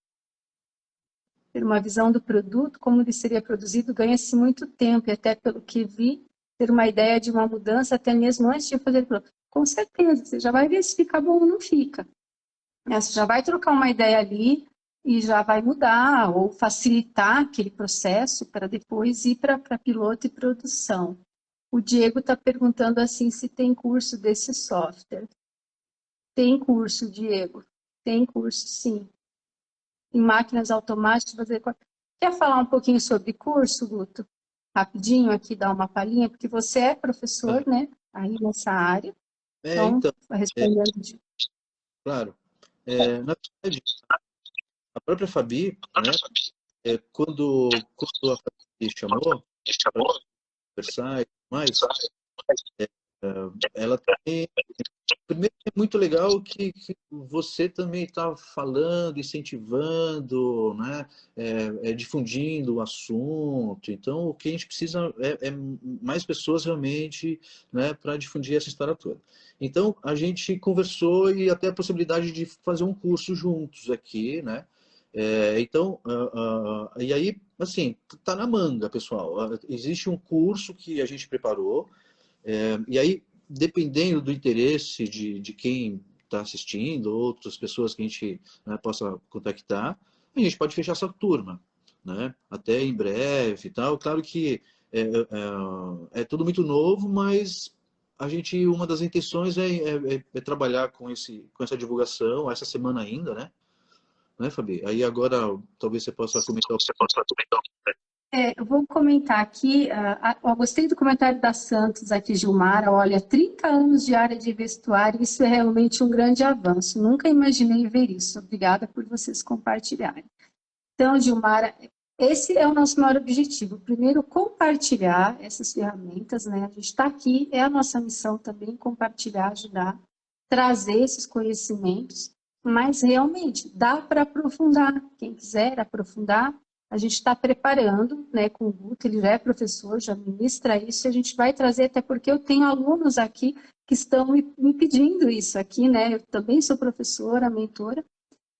Ter uma visão do produto, como ele seria produzido, ganha-se muito tempo, e até pelo que vi, ter uma ideia de uma mudança, até mesmo antes de fazer o produto. Com certeza, você já vai ver se fica bom ou não fica. Você já vai trocar uma ideia ali e já vai mudar ou facilitar aquele processo para depois ir para piloto e produção. O Diego está perguntando assim se tem curso desse software. Tem curso, Diego. Tem curso, sim. Em máquinas automáticas. Quer falar um pouquinho sobre curso, Guto? Rapidinho aqui, dar uma palhinha, porque você é professor, né? Aí nessa área. Então, Então, respondendo. claro. Na verdade, a própria Fabi, né, quando a Fabi chamou para conversar e tudo mais, ela também. Primeiro, é muito legal que você também está falando, incentivando, né, difundindo o assunto. Então, o que a gente precisa é mais pessoas realmente, né, para difundir essa história toda. Então, a gente conversou e até a possibilidade de fazer um curso juntos aqui, né? Então, e aí, assim, tá na manga, pessoal. Existe um curso que a gente preparou, e aí, dependendo do interesse de quem está assistindo, outras pessoas que a gente, né, possa contactar, a gente pode fechar essa turma, né? Até em breve e tal. Claro que é tudo muito novo, mas uma das intenções é trabalhar com essa divulgação, essa semana ainda, né, Fabi? Aí agora, talvez você possa comentar. Eu vou comentar aqui, eu gostei do comentário da Santos aqui, Gilmara, olha, 30 anos de área de vestuário, isso é realmente um grande avanço, nunca imaginei ver isso, obrigada por vocês compartilharem. Então, Gilmara, esse é o nosso maior objetivo, primeiro compartilhar essas ferramentas, né, a gente está aqui, é a nossa missão também compartilhar, ajudar, trazer esses conhecimentos, mas realmente dá para aprofundar, quem quiser aprofundar, a gente está preparando, né, com o Guto, ele já é professor, já ministra isso, e a gente vai trazer, até porque eu tenho alunos aqui que estão me pedindo isso aqui, né, eu também sou professora, mentora,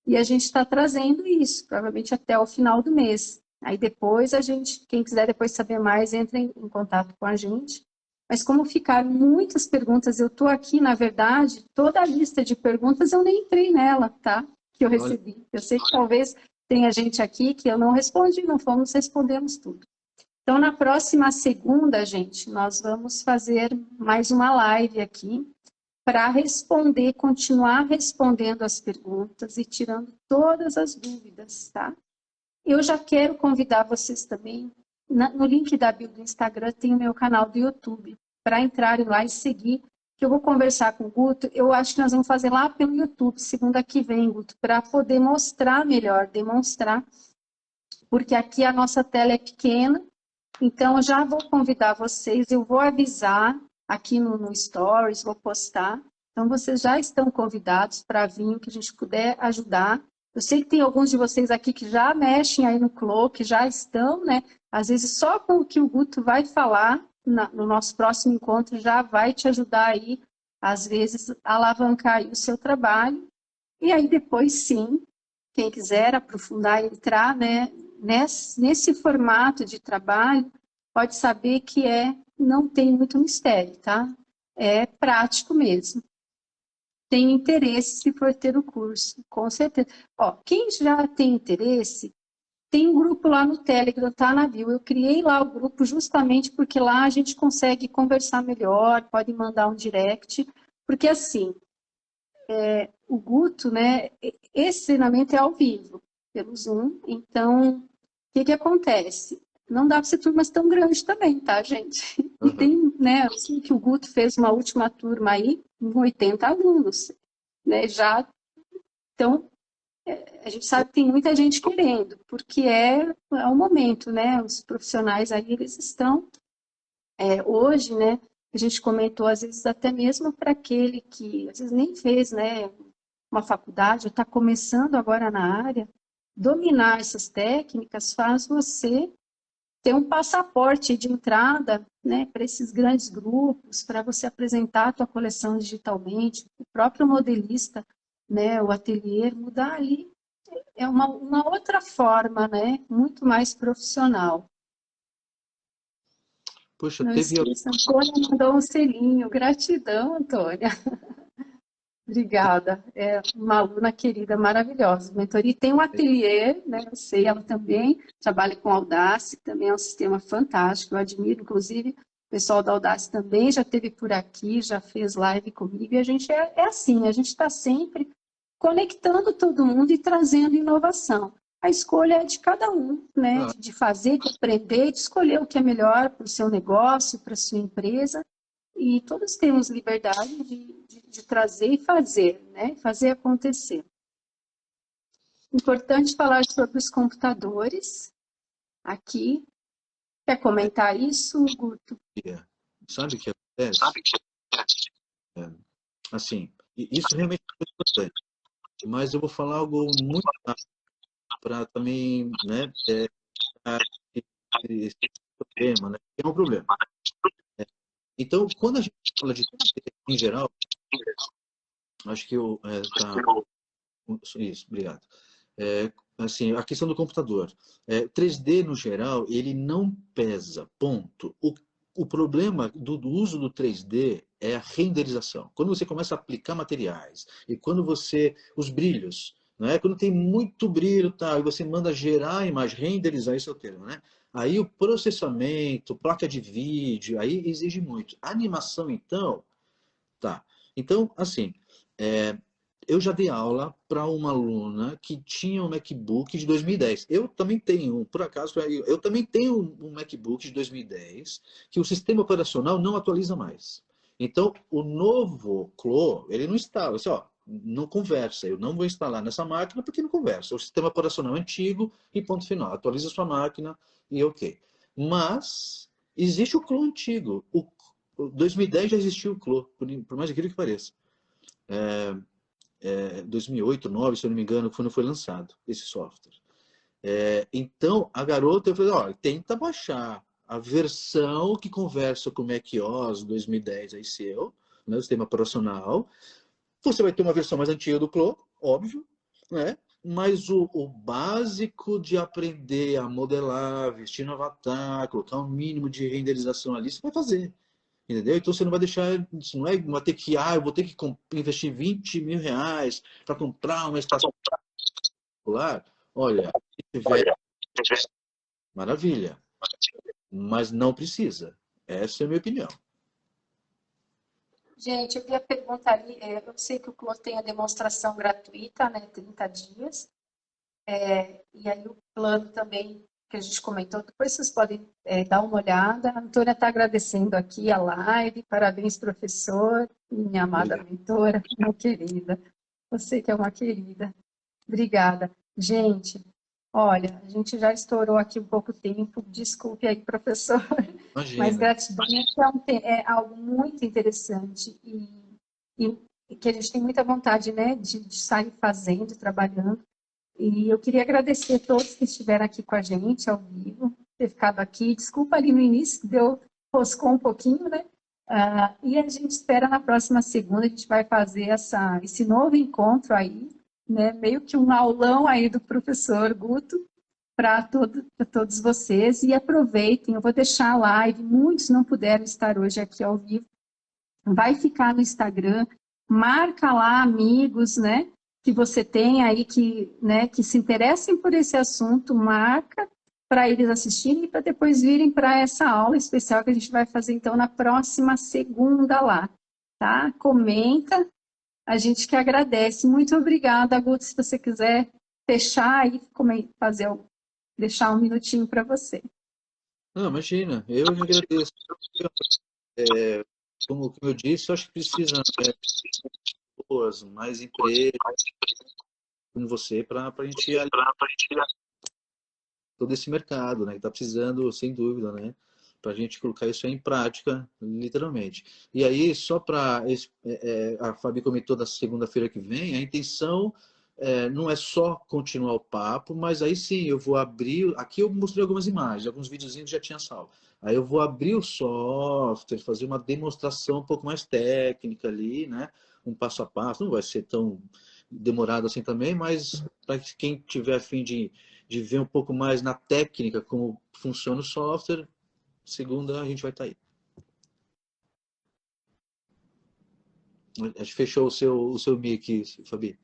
e a gente está trazendo isso, provavelmente até o final do mês. Aí depois a gente, quem quiser depois saber mais, entra em contato com a gente. Mas como ficaram muitas perguntas, eu estou aqui, na verdade, toda a lista de perguntas eu nem entrei nela, tá? Que eu recebi. Eu sei que talvez tenha gente aqui que eu não respondi, não fomos, respondemos tudo. Então, na próxima segunda, gente, nós vamos fazer mais uma live aqui para responder, continuar respondendo as perguntas e tirando todas as dúvidas, tá? Eu já quero convidar vocês também, no link da bio do Instagram tem o meu canal do YouTube, para entrarem lá e seguir, que eu vou conversar com o Guto, eu acho que nós vamos fazer lá pelo YouTube, segunda que vem, Guto, para poder mostrar melhor, demonstrar, porque aqui a nossa tela é pequena, então eu já vou convidar vocês, eu vou avisar aqui no Stories, vou postar, então vocês já estão convidados para vir, o que a gente puder ajudar. Eu sei que tem alguns de vocês aqui que já mexem aí no Clo, que já estão, né? Às vezes só com o que o Guto vai falar no nosso próximo encontro já vai te ajudar aí, às vezes, a alavancar aí o seu trabalho. E aí depois sim, quem quiser aprofundar e entrar, né, nesse formato de trabalho, pode saber que não tem muito mistério, tá? É prático mesmo. Tem interesse se for ter o curso, com certeza. Ó, quem já tem interesse, tem um grupo lá no Telegram, tá na bio. Eu criei lá o grupo justamente porque lá a gente consegue conversar melhor, pode mandar um direct, porque assim, o Guto, né, esse treinamento é ao vivo, pelo Zoom, então, o que acontece? Não dá para ser turmas tão grandes também, tá, gente? E tem, né, assim que o Guto fez uma última turma aí, com 80 alunos, né, já, então, a gente sabe que tem muita gente querendo, porque é o momento, né, os profissionais aí, eles estão, hoje, né, a gente comentou, às vezes, até mesmo para aquele que, às vezes, nem fez, né, uma faculdade, está começando agora na área, dominar essas técnicas faz você ter um passaporte de entrada, né, para esses grandes grupos, para você apresentar a tua coleção digitalmente, o próprio modelista, né, o ateliê, mudar ali é uma outra forma, né, muito mais profissional. Poxa, Não teve... esqueça, Antônia mandou um selinho, gratidão, Antônia. Obrigada, é uma aluna querida, maravilhosa. Mentoria tem um ateliê, né? Eu sei, ela também trabalha com Audace, também é um sistema fantástico, eu admiro, inclusive, o pessoal da Audace também já esteve por aqui, já fez live comigo, e a gente é assim, a gente está sempre conectando todo mundo e trazendo inovação. A escolha é de cada um, né? De fazer, de aprender, de escolher o que é melhor para o seu negócio, para a sua empresa, e todos temos liberdade de trazer e fazer, né? Fazer acontecer. Importante falar sobre os computadores. Aqui. Quer comentar isso, Guto? Sabe o que acontece? Assim, isso realmente é muito importante. Mas eu vou falar algo muito rápido para também, né, esse problema, né? É um problema. Então, quando a gente fala de em geral, acho que isso, obrigado. Assim, a questão do computador. 3D, no geral, ele não pesa, ponto. O problema do uso do 3D é a renderização. Quando você começa a aplicar materiais, e quando os brilhos, né? Quando tem muito brilho, tá, e você manda gerar a imagem, renderizar, esse é o termo, né? Aí o processamento, placa de vídeo, aí exige muito. A animação, então, tá. Então, assim, eu já dei aula para uma aluna que tinha um MacBook de 2010. Eu também tenho, por acaso, eu também tenho um MacBook de 2010 que o sistema operacional não atualiza mais. Então, o novo Clo, ele não instala, assim, ó, não conversa. Eu não vou instalar nessa máquina porque não conversa. O sistema operacional é antigo e ponto final. Atualiza sua máquina e ok. Mas existe o Clo antigo. O 2010 já existiu o Clo, por mais incrível que pareça. 2008, 2009, se eu não me engano, quando foi lançado esse software. Então, a garota, eu falei, olha, tenta baixar a versão que conversa com o macOS 2010 aí seu, né, o sistema operacional. Você vai ter uma versão mais antiga do Clo, óbvio, né? Mas o básico de aprender a modelar, vestir no avatar, colocar um mínimo de renderização ali, você vai fazer. Entendeu? Então você não vai deixar, isso não é uma ter que, eu vou ter que investir 20 mil reais para comprar uma estação particular. Olha, se tiver, maravilha, mas não precisa. Essa é a minha opinião. Gente, eu queria perguntar ali, eu sei que o Clô tem a demonstração gratuita, né, 30 dias, e aí o plano também, que a gente comentou, depois vocês podem dar uma olhada. A Antônia está agradecendo aqui a live, parabéns, professor, minha amada mentora, minha querida, você que é uma querida. Obrigada. Gente, olha, a gente já estourou aqui um pouco tempo, desculpe aí, professor, mas Imagina. gratidão é algo muito interessante e que a gente tem muita vontade, né, de sair fazendo, trabalhando. E eu queria agradecer a todos que estiveram aqui com a gente ao vivo, ter ficado aqui. Desculpa ali no início, que roscou um pouquinho, né? E a gente espera na próxima segunda, a gente vai fazer esse novo encontro aí, né? Meio que um aulão aí do professor Guto para todos vocês. E aproveitem, eu vou deixar a live, muitos não puderam estar hoje aqui ao vivo, vai ficar no Instagram, marca lá amigos, né? Que você tem aí que se interessem por esse assunto, marca para eles assistirem e para depois virem para essa aula especial que a gente vai fazer então na próxima segunda lá, tá? Comenta, a gente que agradece. Muito obrigada, Guto, se você quiser fechar e deixar um minutinho para você. Não, imagina, eu que agradeço. Como eu disse, eu acho que precisa pessoas, mais empresas como você para a gente todo esse mercado, né? Que está precisando, sem dúvida, né? Para a gente colocar isso em prática, literalmente. E aí, só para a Fabi comentou da segunda-feira que vem, a intenção não é só continuar o papo, mas aí sim, eu vou abrir. Aqui eu mostrei algumas imagens, alguns videozinhos já tinha salvo. Aí eu vou abrir o software, fazer uma demonstração um pouco mais técnica ali, né? Um passo a passo, não vai ser tão demorado assim também, mas para quem tiver a fim de ver um pouco mais na técnica como funciona o software, segunda a gente vai estar aí. A gente fechou o seu mic, Fabi.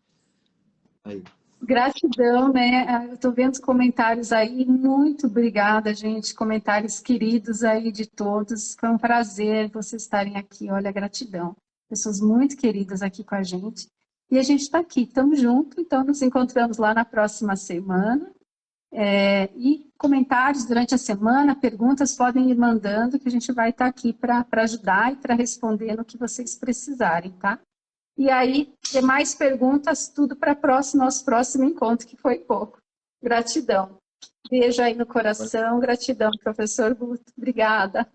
Aí. Gratidão, né? Eu estou vendo os comentários aí. Muito obrigada, gente. Comentários queridos aí de todos. Foi um prazer vocês estarem aqui. Olha, gratidão. Pessoas muito queridas aqui com a gente. E a gente está aqui, estamos juntos. Então, nos encontramos lá na próxima semana. E comentários durante a semana, perguntas podem ir mandando, que a gente vai estar aqui para ajudar e para responder no que vocês precisarem, tá? E aí, demais perguntas, tudo para nosso próximo encontro, que foi pouco. Gratidão. Beijo aí no coração, gratidão, professor Guto. Obrigada.